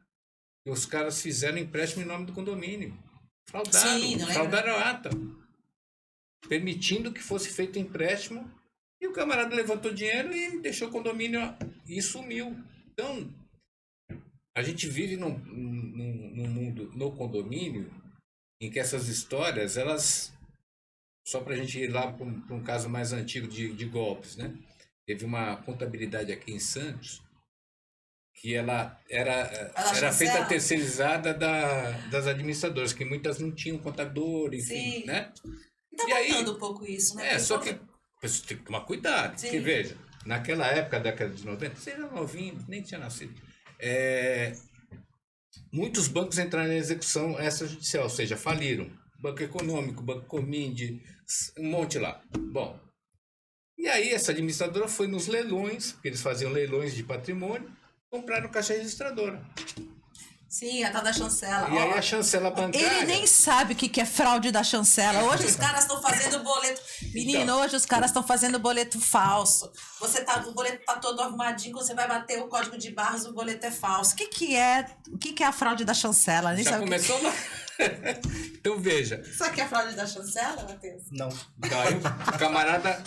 E os caras fizeram empréstimo em nome do condomínio. Fraudaram, Sim, não fraudaram a ata. Permitindo que fosse feito empréstimo. E o camarada levantou dinheiro e deixou o condomínio e sumiu. Então, a gente vive num mundo, no condomínio, em que essas histórias, elas... Só para a gente ir lá para um caso mais antigo de golpes, né? Teve uma contabilidade aqui em Santos que ela era feita terceirizada das administradoras, que muitas não tinham contador, enfim, Sim. né? Tá voltando um pouco isso, né? Só que você tem que tomar cuidado. Sim. Porque, veja, naquela época, década de 90, você era novinho, nem tinha nascido. Muitos bancos entraram em execução extrajudicial, ou seja, faliram. Banco Econômico, Banco Cominde, um monte lá. Bom, e aí essa administradora foi nos leilões, porque eles faziam leilões de patrimônio, compraram caixa registradora. Sim, a tal da chancela. E aí a chancela bancária... Ele nem sabe o que é fraude da chancela. Hoje os caras estão fazendo boleto... Menino, então, hoje os caras estão fazendo boleto falso. O boleto tá todo arrumadinho, você vai bater o código de barras, o boleto é falso. O que é a fraude da chancela? Nem já sabe começou lá. Então veja. Sabe o que é a fraude da chancela, Matheus? Não. Aí o camarada,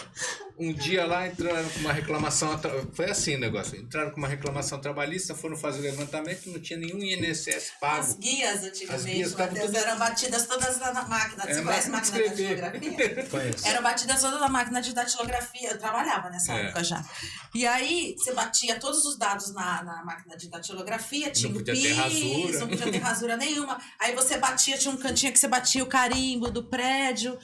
um dia lá, entraram com uma reclamação... Foi assim o negócio. Entraram com uma reclamação trabalhista, foram fazer o levantamento, não tinha nenhum INSS pago. As guias, antigamente, Matheus, eram batidas todas na máquina. Você conhece máquina de datilografia? Conheço. Eram batidas todas na máquina de datilografia. Eu trabalhava nessa época já. E aí, você batia todos os dados na máquina de datilografia, tinha não o podia ter rasura. Não podia ter rasura nenhuma. Aí você batia, tinha um cantinho que você batia o carimbo do prédio.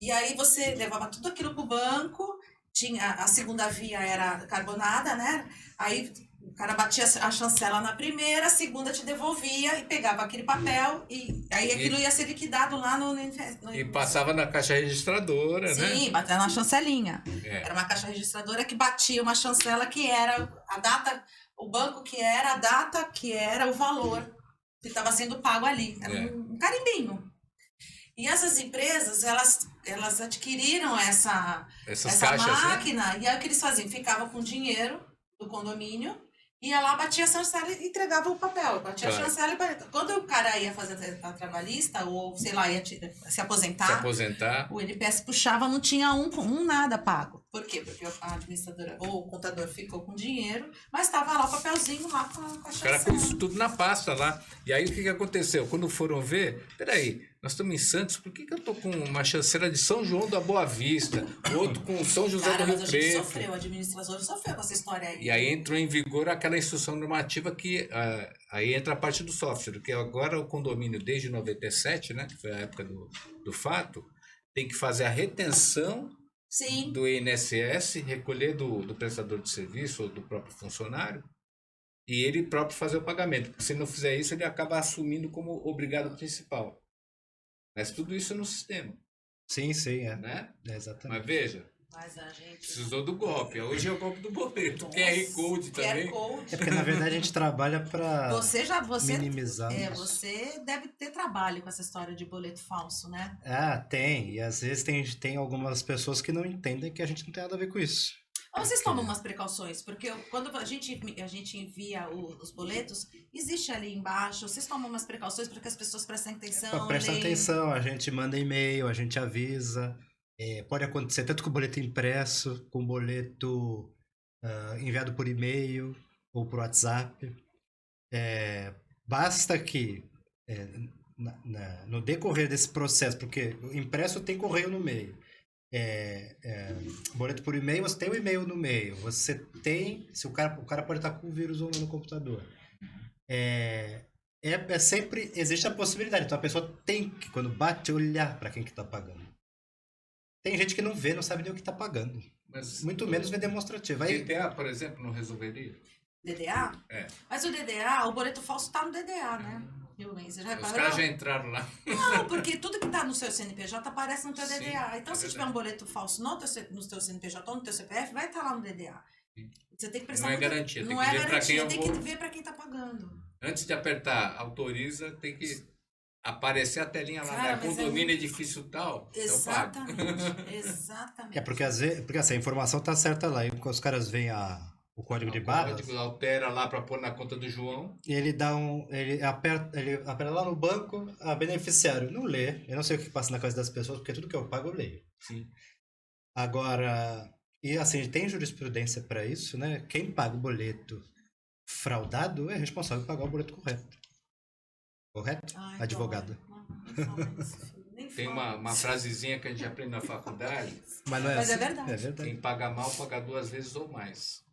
E aí você levava tudo aquilo pro banco. Tinha, a segunda via era carbonada, né? Aí o cara batia a chancela na primeira, a segunda te devolvia e pegava aquele papel e aí aquilo ia ser liquidado lá no e passava na caixa registradora, né? Sim, batia na chancelinha. Era uma caixa registradora que batia uma chancela que era a data, o banco que era a data, que era o valor que estava sendo pago ali. Era um carimbinho. E essas empresas, elas adquiriram essa caixas, máquina, né? e aí o que eles faziam? Ficavam com dinheiro do condomínio, ia lá, batia a chancela e entregava o papel. Batia a chancela e... Quando o cara ia fazer a trabalhista, ou sei lá, ia se aposentar, o NPS puxava, não tinha um nada pago. Por quê? Porque a administradora ou o contador ficou com dinheiro, mas estava lá o papelzinho lá com a chancela. O cara pôs isso tudo na pasta lá. E aí o que aconteceu? Quando foram ver, peraí, nós estamos em Santos, por que eu tô com uma chancela de São João da Boa Vista, outro com São José do Rio Preto? O administrador sofreu com essa história aí. E aí entrou em vigor aquela instrução normativa que aí entra a parte do software, que agora o condomínio desde 97, né, que foi a época do fato, tem que fazer a retenção do INSS, recolher do prestador de serviço ou do próprio funcionário, e ele próprio fazer o pagamento. Porque se não fizer isso, ele acaba assumindo como obrigado principal. Mas tudo isso no sistema. Sim, né? Exatamente. Mas veja, mas a gente... precisou do golpe. Hoje é o golpe do boleto. QR Code também. QR-Code. É porque, na verdade, a gente trabalha para minimizar. Você deve ter trabalho com essa história de boleto falso, né? Tem. E às vezes tem algumas pessoas que não entendem que a gente não tem nada a ver com isso. Ou vocês tomam umas precauções? Porque quando a gente envia os boletos, existe ali embaixo, vocês tomam umas precauções para que as pessoas prestem atenção? Presta atenção, a gente manda e-mail, a gente avisa. Pode acontecer tanto com boleto impresso, com boleto enviado por e-mail ou por WhatsApp. Basta que no decorrer desse processo, porque o impresso tem correio no meio, boleto por e-mail, você tem o e-mail no meio, você tem, se o cara pode estar com o vírus ou não no computador. Sempre existe a possibilidade, então a pessoa tem que, quando bate, olhar para quem que está pagando. Tem gente que não vê, não sabe nem o que está pagando. Mas Muito menos vê demonstrativo. Aí, DDA, por exemplo, não resolveria? DDA? É. Mas o DDA, o boleto falso tá no DDA, né? Você já Os reparou? caras já entraram lá. Não, porque tudo que tá no seu CNPJ aparece no teu Sim, DDA. Então, é se verdade. tiver um boleto falso no teu CNPJ ou no teu CPF, vai estar lá no DDA. Sim. Você tem que prestar Não é muito... garantia, tem Não que é ver pra garantia, quem eu tem vou. que ver para quem tá pagando. Antes de apertar autoriza, tem que aparecer a telinha lá, Cara, né? mas Condomínio edifício tal, então pago. Exatamente, exatamente. porque às vezes, porque assim, a informação tá certa lá, e os caras veem o código de O barras, código altera lá para pôr na conta do João. e ele aperta lá no banco, beneficiário, não lê, eu não sei o que passa na cabeça das pessoas, porque tudo que eu pago eu leio. Sim. Agora, e assim, tem jurisprudência para isso, né? Quem paga o boleto fraudado é responsável por pagar o boleto correto. Correto? Ai, Advogado. nem fala isso, filho, nem Tem fala uma isso. frasezinha que a gente aprende na faculdade. Mas não é Mas é assim? verdade. É verdade. Quem paga mal, paga 2 vezes ou mais.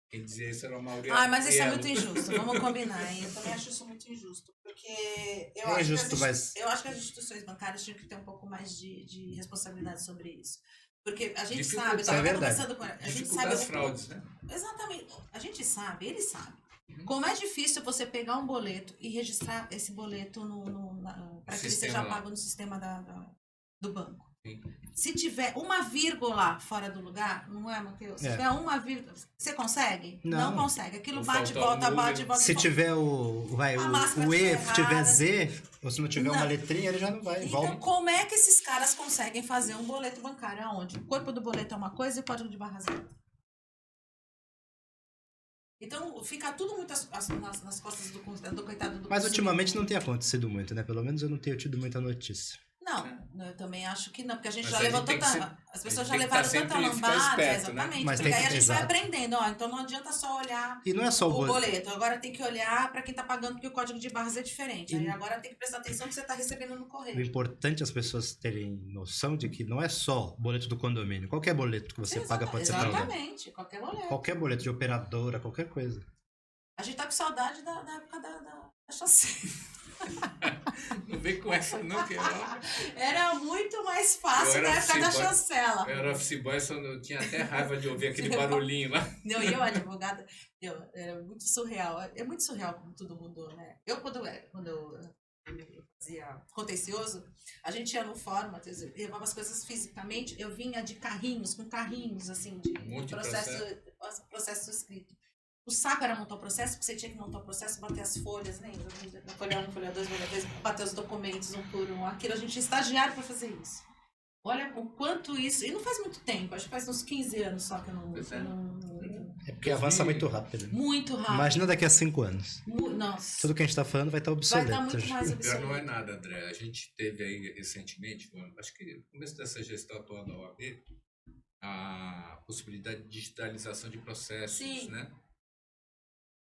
Quem dizia isso era o Mauriano. Ai, mas isso é muito injusto. Vamos combinar, hein? Eu também acho isso muito injusto. Porque eu, acho, injusto, que as, mas- eu acho que as instituições bancárias tinham que ter um pouco mais de responsabilidade sobre isso. Porque a gente Dificulta- sabe, eu tava É até verdade. conversando com a gente Dificultar sabe as fraudes, né? Exatamente. A gente sabe, ele sabe. Como é difícil você pegar um boleto e registrar esse boleto para que ele Sistema seja lá. pago no sistema do banco. Sim. Se tiver uma vírgula fora do lugar, não é, Matheus? Se É. tiver uma vírgula, você consegue? Não. Consegue. Aquilo Ou bate, falta volta, um bate, número. volta. Se volta. tiver A máscara o E, estiver tiver errada. Z, ou se não tiver uma Não. letrinha, ele já não vai. Então, Volta. como é que esses caras conseguem fazer um boleto bancário aonde? O corpo do boleto é uma coisa e o código de barras é outra. Então, fica tudo muito nas costas do coitado do Mas consumidor. ultimamente não tem acontecido muito, né? Pelo menos eu não tenho tido muita notícia. Não, eu também acho que não, porque a gente Mas já a gente levou tem que tanta. ser- As a pessoas gente já tem que levaram tá tanta sempre ficar lambada, esperto, né? exatamente. Mas Porque tem aí a que- gente vai exato. aprendendo, ó. Então não adianta só olhar E não é só o o boleto. boleto. Agora tem que olhar para quem tá pagando, porque o código de barras é diferente. Aí agora tem que prestar atenção que você tá recebendo no O correio. importante é as pessoas terem noção de que não é só boleto do condomínio. Qualquer boleto que você paga pode ser fraudado. Exatamente, qualquer boleto. Qualquer boleto de operadora, qualquer coisa. A gente tá com saudade da época da chacina. Não vem com essa não, que Era muito mais fácil Eu na era época da office boy. chancela. eu era office boy, só eu tinha até raiva de ouvir aquele barulhinho lá. Não, e eu, advogada, era muito surreal. É muito surreal como tudo mudou, né? Eu, quando eu fazia contencioso, a gente ia no fórum, Matheus, eu levava as coisas fisicamente, eu vinha de carrinhos, com carrinhos, assim, de monte de processo escrito. O saco era montar o processo, porque você tinha que montar o processo, bater as folhas, lembra? Folha 1, folha 2, folha 3, bater os documentos um por um. Aquilo a gente tinha estagiário para fazer isso. Olha o quanto isso. E não faz muito tempo, acho que faz uns 15 anos só que eu não. Pois é. É porque avança muito rápido. Muito rápido. Imagina daqui a 5 anos. Nossa. Tudo que a gente tá falando vai estar Vai obsoleto. estar muito mais Pior não é obsoleto. nada, André. A gente teve aí recentemente, acho que no começo dessa gestão atual da OAB, a possibilidade de digitalização de processos, Sim. né?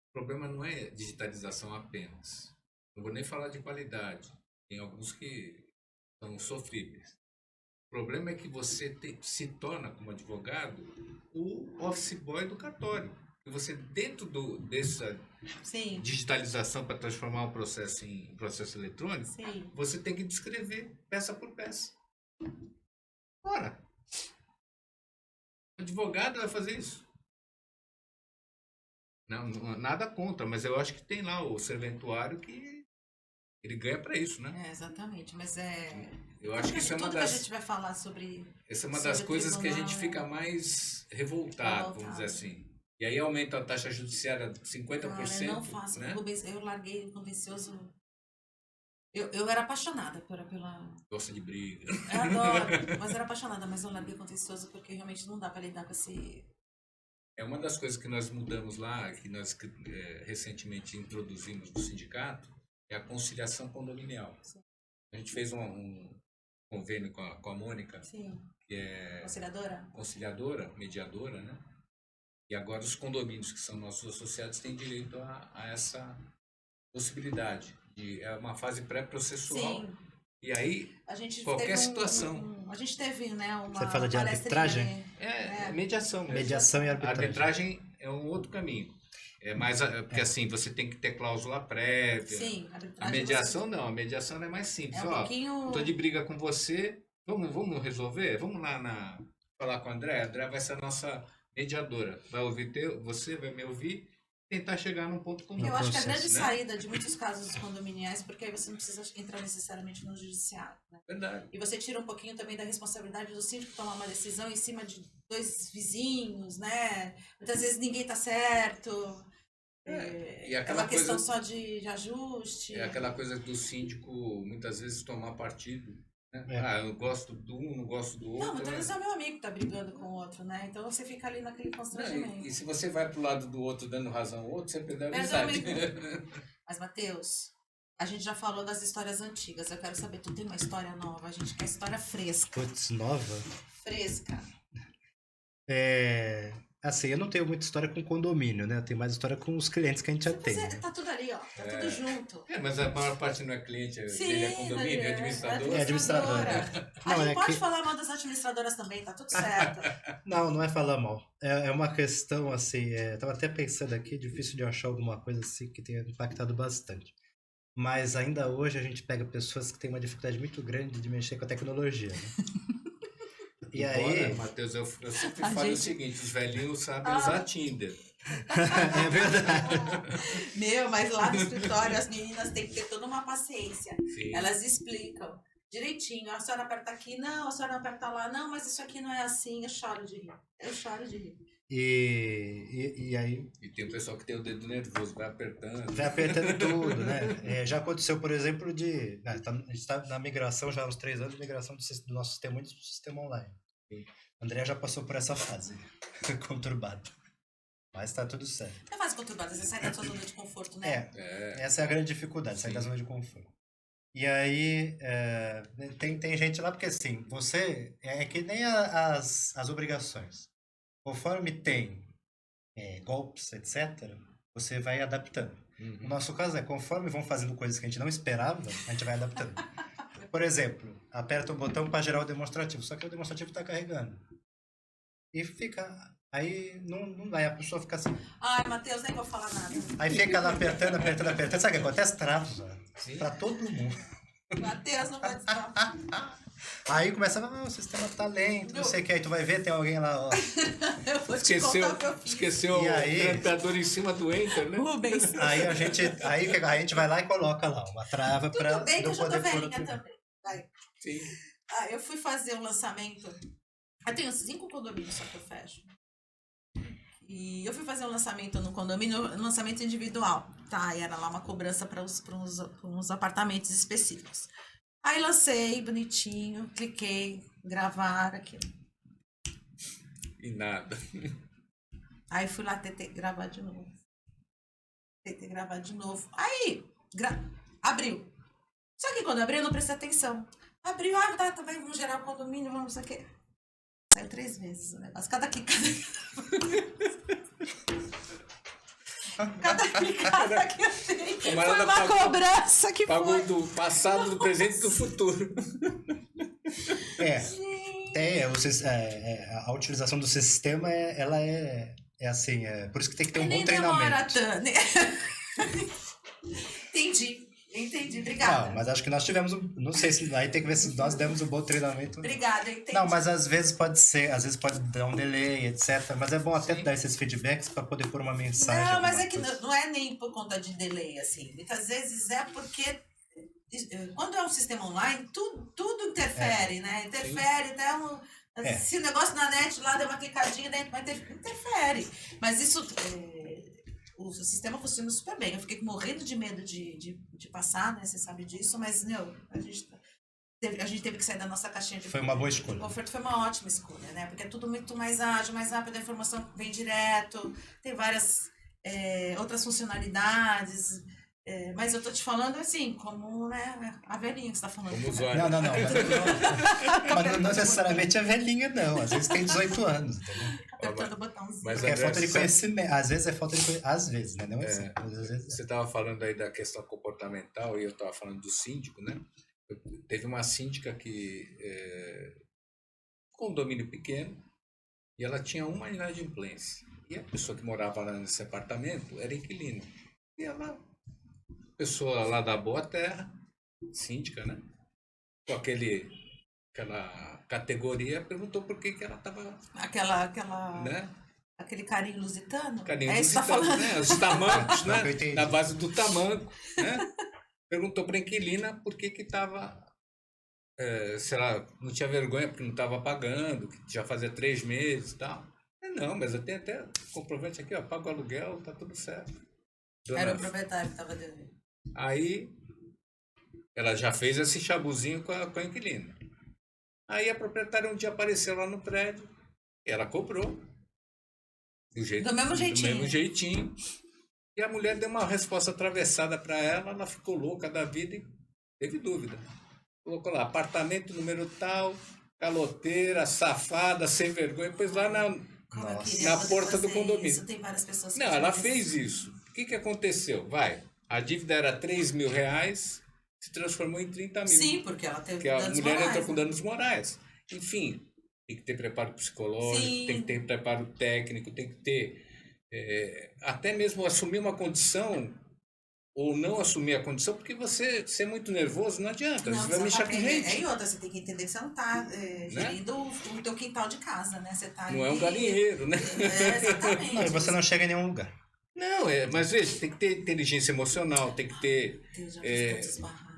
O problema não é digitalização apenas. Não vou nem falar de qualidade. Tem alguns que são sofríveis. O problema é que você se torna, como advogado, o office boy do cartório. E você, dentro dessa Sim, digitalização para transformar o processo em processo eletrônico, sim. você tem que descrever peça por peça. Ora, o advogado vai fazer isso. Não, nada contra, mas eu acho que tem lá o serventuário que ele ganha para isso, né? É, exatamente. Mas é. Eu acho que isso é uma tudo que a das, gente vai falar sobre. essa é uma das sobre coisas que a gente tribunal, fica mais revoltado, vamos dizer assim. E aí aumenta a taxa judiciária 50%. Cara, eu não faço. Né? Rubens, eu larguei o contencioso. Eu era apaixonada pela. Gosta de briga. Eu adoro, mas era apaixonada, mas eu larguei o contencioso porque realmente não dá pra lidar com esse. É uma das coisas que nós mudamos lá, que nós recentemente introduzimos no sindicato, é a conciliação condominial. Sim. A gente fez um convênio com a Mônica, Sim. que é Conciliadora? conciliadora, mediadora, né? E agora os condomínios que são nossos associados têm direito a essa possibilidade. É uma fase pré-processual. Sim. E aí, A gente qualquer teve situação. a gente teve, né, uma Você fala de palestrinha arbitragem? ali. É mediação mesmo. Mediação e A arbitragem. arbitragem é um outro caminho. Porque assim, você tem que ter cláusula prévia. Sim, A arbitragem mediação não, a mediação é mais simples. é um Ó, pouquinho... tô de briga com você, vamos resolver? Vamos lá falar com a André. A André vai ser a nossa mediadora. Vai ouvir você, vai me ouvir, tentar chegar num ponto comum. Eu acho que a processo, grande né? saída de muitos casos condominiais, porque aí você não precisa entrar necessariamente no judiciário, né? Verdade. E você tira um pouquinho também da responsabilidade do síndico tomar uma decisão em cima de dois vizinhos, né? Muitas vezes ninguém tá certo. E É aquela uma questão coisa, só de ajuste. é aquela coisa do síndico muitas vezes tomar partido. Né? É. Ah, eu gosto do um, não gosto do outro. Não, muitas né? vezes é o meu amigo que tá brigando com o outro, né? Então você fica ali naquele Não, constrangimento. e se você vai pro lado do outro dando razão ao outro, você perdeu a Perdeu a amizade. Mas, Matheus, a gente já falou das histórias antigas. Eu quero saber, tu tem uma história nova? A gente quer história fresca. Putz, nova? Fresca. Assim, eu não tenho muita história com condomínio, né? Eu tenho mais história com os clientes que a gente já tem. Mas né? tá tudo ali, ó. Tá tudo junto. Mas a maior parte não é cliente, Sim, ele é condomínio, é administrador. É administradora. A Não, gente é pode que- falar mal das administradoras também, tá tudo certo. Não é falar mal. É uma questão, assim, tava até pensando aqui, difícil de achar alguma coisa assim que tenha impactado bastante. Mas ainda hoje a gente pega pessoas que têm uma dificuldade muito grande de mexer com a tecnologia, né? E aí, Matheus, eu sempre A falo o gente- seguinte, os velhinhos sabem usar Tinder. é verdade. Meu, mas lá no escritório as meninas têm que ter toda uma paciência. Sim. Elas explicam direitinho. A senhora aperta aqui, não, a senhora aperta lá, não, mas isso aqui não é assim. Eu choro de rir. Eu choro de rir. E aí E tem o pessoal que tem o dedo nervoso, vai apertando. vai apertando tudo, né? Já aconteceu, por exemplo, a gente está na migração já há uns 3 anos, migração do nosso sistema para o sistema online. Sim. André já passou por essa fase conturbada. Mas tá tudo certo. É fácil conturbada, você sai da sua zona de conforto, né? Essa é a grande dificuldade, sair da zona de conforto. E aí, tem gente lá, porque assim, você é que nem as obrigações. Conforme tem golpes, etc., você vai adaptando. Uhum. No nosso caso conforme vão fazendo coisas que a gente não esperava, a gente vai adaptando. Por exemplo, aperta o botão para gerar o demonstrativo, só que o demonstrativo está carregando. E fica... Aí não vai, a pessoa fica assim. Ai, Matheus, nem vou falar nada. Aí fica lá apertando. Sabe o que acontece? Trava. Sim. Pra todo mundo. Matheus, não pode estar. Aí começa a falar, o sistema tá lento, não sei o que. Aí tu vai ver, tem alguém lá, ó. Eu vou te contar o que eu fiz. Esqueceu E o aí? grampeador em cima do Enter, né? Rubens. Aí a gente vai lá e coloca lá uma trava pra Tudo bem que eu já tô poder pôr velhinha tudo. também. Vai. Sim. Eu fui fazer um lançamento. Eu tenho 5 condomínios só que eu fecho. E eu fui fazer um lançamento no condomínio, um lançamento individual, tá? E era lá uma cobrança para uns apartamentos específicos. Aí lancei, bonitinho, cliquei, gravar aquilo. E nada. Aí fui lá tentei gravar de novo. Aí, abriu. Só que quando abriu, eu não prestei atenção. Abriu, tá, também vamos gerar o condomínio, vamos isso aqui. Saiu 3 vezes o negócio. Cada clicada que eu dei foi Camarada uma pagou- cobrança que Pagou foi. do passado, do presente e do futuro. A utilização do sistema, ela é assim, por isso que tem que ter um Nem bom demora treinamento. tanto. Entendi, obrigada. Não, mas acho que nós tivemos, não sei se, aí tem que ver se nós demos um bom treinamento. Obrigada, entendi. Não, mas às vezes pode ser, às vezes pode dar um delay, etc. Mas é bom até Sim. dar esses feedbacks para poder pôr uma mensagem. Não, mas alguma é que coisa. não é nem por conta de delay, assim. Muitas vezes é porque quando é um sistema online, tudo interfere, né? Interfere, até se o negócio na net lá deu uma clicadinha dentro, mas interfere. Mas isso, o sistema funciona super bem. Eu fiquei morrendo de medo de passar, né? Você sabe disso, mas, a gente teve que sair da nossa caixinha de Foi uma boa escolha. O conforto foi uma ótima escolha, né? Porque é tudo muito mais ágil, mais rápido, a informação vem direto, tem várias outras funcionalidades. Mas eu tô te falando assim, como, né, a velhinha que você tá falando. Como usuário. Não. Mas não necessariamente é velhinha, não. Às vezes tem 18 anos, entendeu? Apertando o botãozinho. Mas, Porque é André, falta de sabe- conhecimento. Às vezes é falta de conhecimento. Às vezes, né? Não é assim. Mas às vezes Você estava falando aí da questão comportamental e eu estava falando do síndico, né? Teve uma síndica que condomínio pequeno e ela tinha uma inadimplência. E a pessoa que morava lá nesse apartamento era inquilina. E ela, pessoa lá da boa terra, síndica, né? Com aquela categoria, perguntou por que ela estava, né? Aquele carinho lusitano? Carinho É isso que você tá lusitano, falando? né? Os tamancos, Não, né? que eu entendi. Na base do tamanco, né? Perguntou para a inquilina por que estava, sei lá, não tinha vergonha porque não estava pagando, que já fazia 3 meses e tal. Não, mas eu tenho até comprovante aqui, ó, pago o aluguel, tá tudo certo. Era o proprietário que tava devendo. Aí ela já fez esse chabuzinho com a inquilina. Aí a proprietária um dia apareceu lá no prédio, ela cobrou. Do mesmo jeitinho. Do mesmo jeitinho. E a mulher deu uma resposta atravessada para ela ficou louca da vida e teve dúvida. Colocou lá, apartamento número tal, caloteira, safada, sem vergonha, pôs lá Como eu Nossa. queria na poder porta do fazer condomínio. Isso. Tem várias pessoas que Não, ela fazem fez isso. O que aconteceu? A dívida era 3 mil reais, se transformou em 30 mil. Sim, porque ela teve Porque a danos mulher morais, entrou com né? danos morais. Enfim, tem que ter preparo psicológico, Sim. tem que ter preparo técnico, tem que ter até mesmo assumir uma condição ou não assumir a condição, porque você ser muito nervoso não adianta, Não, você vai você mexer tá com aprendendo. gente. E outra, você tem que entender que você não tá gerindo o teu quintal de casa, né? Você tá Não é um ali- galinheiro, né? Exatamente. Não, e você não chega em nenhum lugar. Não, mas veja, tem que ter inteligência emocional, tem que ter. Eu já fiz tantos barracos.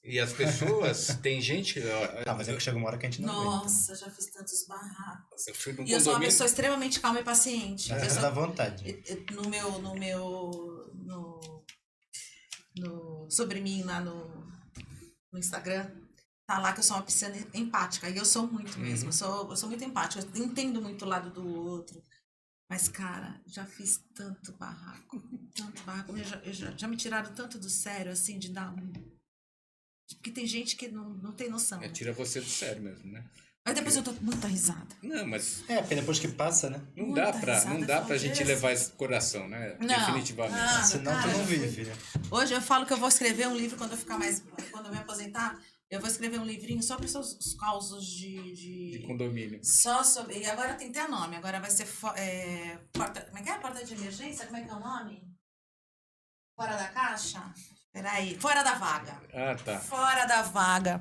E as pessoas, tem gente. Ah, mas é que chega uma hora que a gente não aguenta. Nossa, já fiz tantos barracos. Eu fui num E eu sou uma condomínio. pessoa extremamente calma e paciente. Mas Eu essa sou- dá vontade. sobre mim lá no Instagram, tá lá que eu sou uma pisciana empática. E eu sou muito mesmo. Eu sou muito empática. Eu entendo muito o lado do outro. Mas, cara, já fiz tanto barraco. Já me tiraram tanto do sério, assim, de dar um. Porque tem gente que não tem noção. Tira você do sério mesmo, né? Mas depois eu dou muita risada. Não, mas É, porque depois que passa, né? não Muita dá pra risada, gente Jesus. levar esse coração, né? Não. Definitivamente. Ah, Senão tu cara, não vive, né? Hoje eu falo que eu vou escrever um livro quando eu me aposentar. Eu vou escrever um livrinho só para os causos De condomínio. Só sobre. E agora tem até nome. Agora vai ser. Porta, como é que é? Porta de emergência? Como é que é o nome? Fora da caixa? Peraí. Fora da vaga. Ah, tá. Fora da vaga.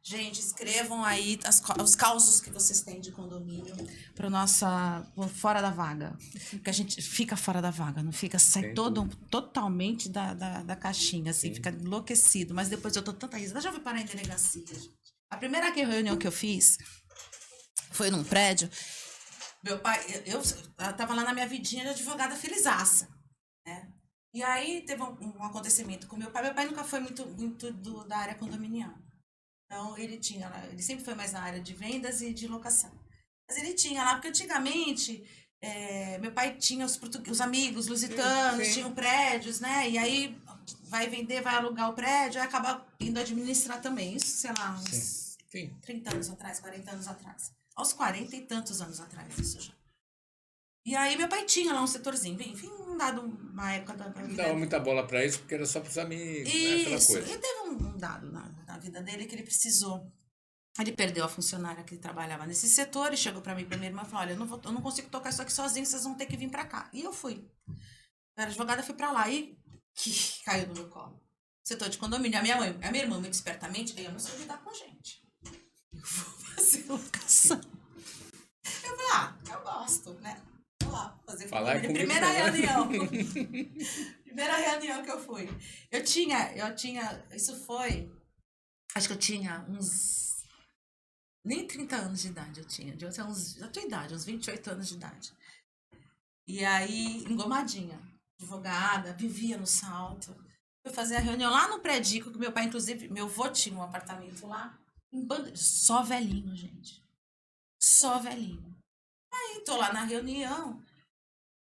Gente, escrevam aí os causos que vocês têm de condomínio pro fora da vaga. Porque a gente fica fora da vaga, não fica, sai totalmente da caixinha, assim, fica enlouquecido. Mas depois eu tô tanta risada. Eu já fui parar em delegacia, gente. A primeira reunião que eu fiz foi num prédio. Meu pai, eu tava lá na minha vidinha de advogada felizaça, né? E aí teve um acontecimento com meu pai. Meu pai nunca foi muito da área condominial. Então, ele sempre foi mais na área de vendas e de locação. Mas ele tinha lá, porque antigamente, meu pai tinha os amigos lusitanos, Sim. tinham prédios, né? E aí, vai vender, vai alugar o prédio, aí acaba indo administrar também. Isso, sei lá, uns Sim. 30 anos atrás, 40 anos atrás. Aos 40 e tantos anos atrás, isso já. E aí, meu pai tinha lá um setorzinho, enfim, uma época da vida Não dava muita bola pra isso, porque era só pros amigos, né? Aquela isso, coisa. e teve um dado na vida dele que ele precisou. Ele perdeu a funcionária que trabalhava nesse setor e chegou pra mim, pra minha irmã, e falou: olha, eu não consigo tocar isso aqui sozinho, vocês vão ter que vir pra cá. E eu fui. Eu era advogada, fui pra lá e caiu no meu colo. Setor de condomínio. A minha irmã, muito espertamente, eu não sei lidar com gente. Eu vou fazer locação. Eu falei, eu gosto, né? Vou lá fazer Falar é condomínio. comigo, Primeira né? reunião. Primeira reunião que eu fui. Eu tinha, isso foi, acho que eu tinha uns, nem 30 anos de idade eu tinha, a tua idade, uns 28 anos de idade. E aí, engomadinha, advogada, vivia no Salto. Fui fazer a reunião lá no Predico, que meu pai, inclusive, meu avô tinha um apartamento lá, só velhinho, gente. Só velhinho. Aí, tô lá na reunião,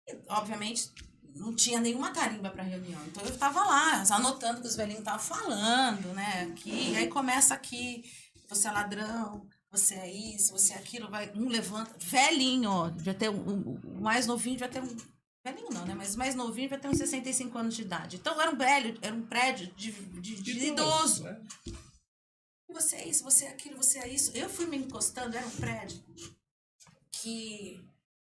e, obviamente, não tinha nenhuma tarimba para reunião. Então eu tava lá, anotando o que os velhinhos estavam falando, né? Aqui, e aí começa aqui, você é ladrão, você é isso, você é aquilo, vai, um levanta, velhinho, ó, devia ter o mais novinho, devia ter velhinho não, né? Mas o mais novinho devia ter uns 65 anos de idade. Então era um prédio de idoso. Né? Você é isso, você é aquilo, você é isso. Eu fui me encostando, era um prédio que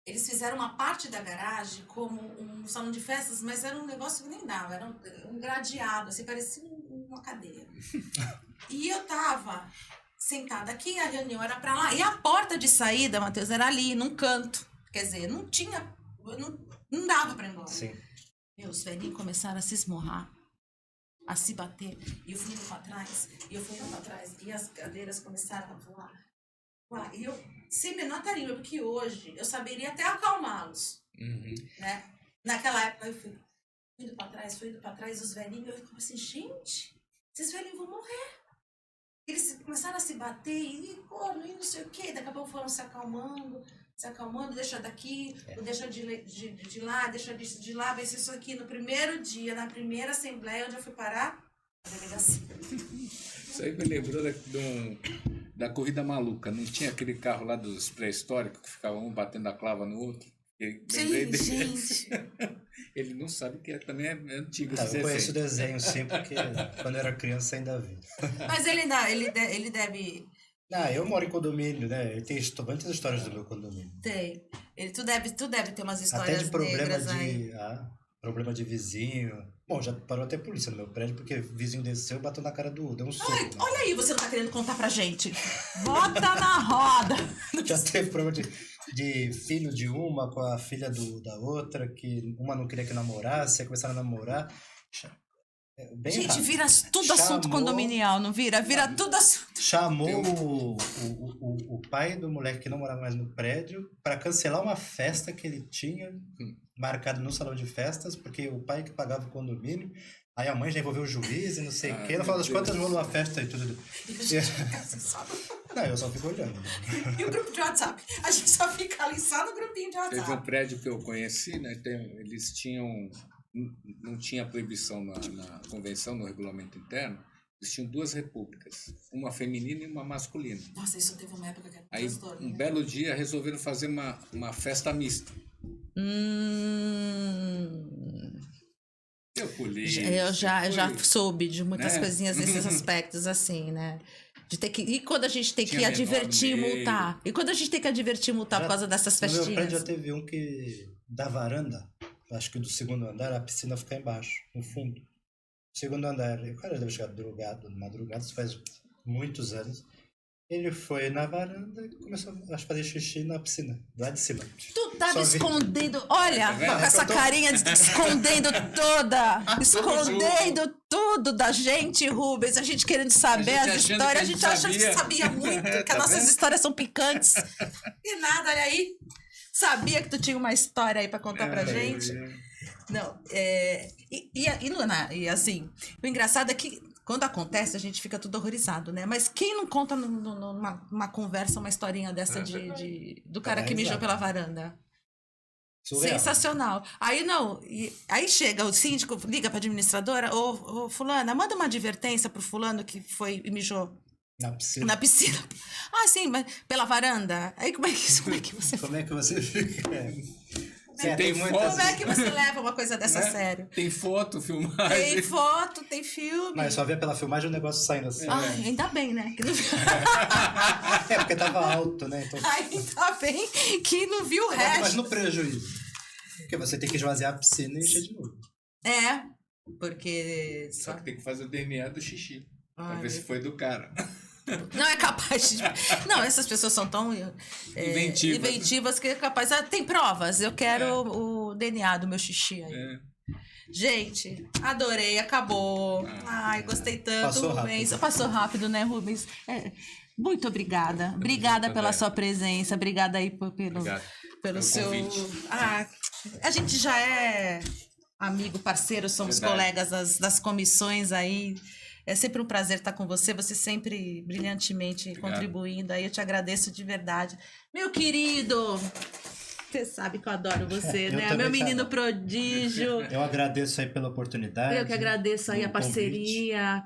eles fizeram uma parte da garagem como um salão de festas, mas era um negócio que nem dava, era um gradeado, assim, parecia uma cadeia. E eu tava sentada aqui, a reunião era pra lá, e a porta de saída, Matheus, era ali, num canto. Quer dizer, não tinha, não dava pra ir embora. Sim. Meus velhinhos começaram a se esmorrar, a se bater, e eu fui indo pra trás, e as cadeiras começaram a voar. E eu, sem menor tarimba, porque hoje eu saberia até acalmá-los, né? Naquela época eu fui indo pra trás, os velhinhos, eu falei assim, gente, esses velhinhos vão morrer. Eles começaram a se bater e não sei o quê, daqui a pouco foram se acalmando, deixa daqui, deixa de lá, deixa de lá, vai ser isso aqui. No primeiro dia, na primeira assembleia, onde eu fui parar, a delegacia. Isso aí me lembrou da corrida maluca. Não tinha aquele carro lá dos pré-históricos que ficava um batendo a clava no outro? Sim, gente. Ele não sabe que também é antigo. Eu conheço o desenho, sim, porque quando eu era criança ainda vi. Mas ele deve... Não, eu moro em condomínio, né? Tem muitas histórias do meu condomínio. Tem. Tu deve ter umas histórias até de problema negras aí. Problema de vizinho. Bom, já parou até polícia no meu prédio, porque o vizinho desceu e bateu na cara do outro. Deu um soco. Ai, olha aí, você não tá querendo contar pra gente. Bota na roda. Já teve problema de filho de uma com a filha da outra, que uma não queria que namorasse, aí começaram a namorar. Bem gente, rápido. vira tudo assunto condominial, não vira? Vira tudo assunto. Chamou o pai do moleque que não morava mais no prédio para cancelar uma festa que ele tinha marcado no salão de festas, porque o pai que pagava o condomínio, aí a mãe já envolveu o juiz e não sei o quê. No final das contas, rolou a festa e tudo. Não, eu só fico olhando. E o grupo de WhatsApp? A gente só fica ali só no grupinho de WhatsApp. Teve um prédio que eu conheci, né? Eles tinham... Não tinha proibição na convenção, no regulamento interno. Eles tinham 2 repúblicas, uma feminina e uma masculina. Nossa, isso teve uma época que era aí, um belo dia, resolveram fazer uma festa mista. Eu polícia. Eu já soube de muitas coisinhas nesses aspectos, assim, né? De ter que, e quando a gente tem que advertir e multar? E quando a gente tem que advertir e multar por causa dessas festinhas? No meu prédio já teve um que, da varanda, acho que do segundo andar, a piscina fica embaixo, no fundo. Segundo andar, o cara deve chegar drogado, madrugada, isso faz muitos anos. Ele foi na varanda e começou a fazer xixi na piscina, lá de cima. Tu tava escondendo, olha, com essa carinha escondendo toda, escondendo tudo da gente, Rubens. A gente querendo saber as histórias, a gente achando que sabia muito, que as nossas histórias são picantes. E nada, olha aí. Sabia que tu tinha uma história aí pra contar pra gente? Não, e assim, o engraçado é que quando acontece a gente fica tudo horrorizado, né? Mas quem não conta numa conversa uma historinha dessa do cara que mijou pela varanda? Surreal. Sensacional. Aí chega o síndico, liga pra administradora, ô fulana, manda uma advertência pro fulano que foi e mijou. Na piscina. Ah, sim, mas pela varanda. Aí como é que você... Como é que você fica? Como é que você leva uma coisa dessa a sério? Tem foto, filmagem. Tem foto, tem filme. Mas só vê pela filmagem o negócio saindo assim. Ai, ainda bem, né? Que não... porque tava alto, né? Então... Ainda bem que não viu o resto. Mas no prejuízo. Porque você tem que esvaziar a piscina e encher de novo. Porque... Só que tem que fazer o DNA do xixi. Pra ver se foi do cara. Não é capaz de... Não, essas pessoas são tão inventivas que é capaz... tem provas. Eu quero o DNA do meu xixi aí. Gente, adorei, acabou. Ai, gostei tanto, Rubens. Passou rápido, né, Rubens? Muito obrigada. Obrigada pela sua presença. Obrigada aí pelo seu... a gente já é amigo, parceiro, somos colegas das comissões aí. É sempre um prazer estar com você sempre brilhantemente contribuindo. Aí eu te agradeço de verdade. Meu querido, Você sabe que eu adoro você, Eu né? também Meu te menino adoro. prodígio. Eu agradeço aí pela oportunidade. Eu que agradeço aí a o convite. parceria,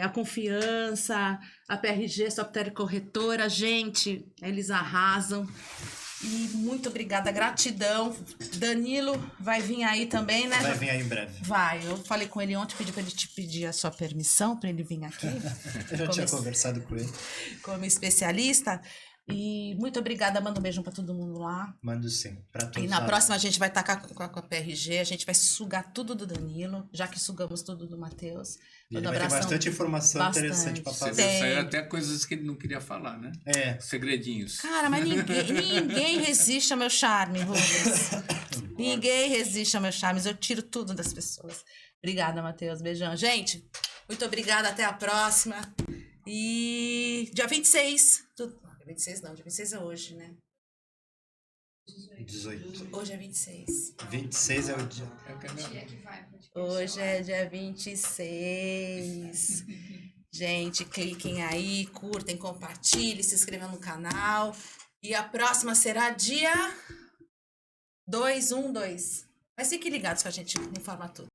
a confiança, a PRG, Software Corretora. Gente, eles arrasam. E muito obrigada, gratidão. Danilo vai vir aí também, né? Vai vir aí em breve. Vai, eu falei com ele ontem, pedi para ele te pedir a sua permissão para ele vir aqui. Eu já tinha Como conversado com ele. como especialista. E muito obrigada, manda um beijo para todo mundo lá. Mando sim. Pra todos E na lá. próxima a gente vai tacar com a PRG, a gente vai sugar tudo do Danilo, já que sugamos tudo do Matheus. E ele vai ter bastante informação interessante pra Você fazer. viu, Tem. saiu até coisas que ele não queria falar, né? É. Segredinhos. Cara, mas ninguém resiste ao meu charme, Rubens. Ninguém resiste ao meu charme. Eu tiro tudo das pessoas. Obrigada, Matheus. Beijão. Gente, muito obrigada. Até a próxima. E dia 26. Dia 26 não, dia 26 é hoje, né? 18. Hoje é 26. 26 é o dia. Hoje é dia 26. Gente, cliquem aí, curtem, compartilhem, se inscrevam no canal. E a próxima será dia 212. Mas fiquem ligados que a gente informa tudo.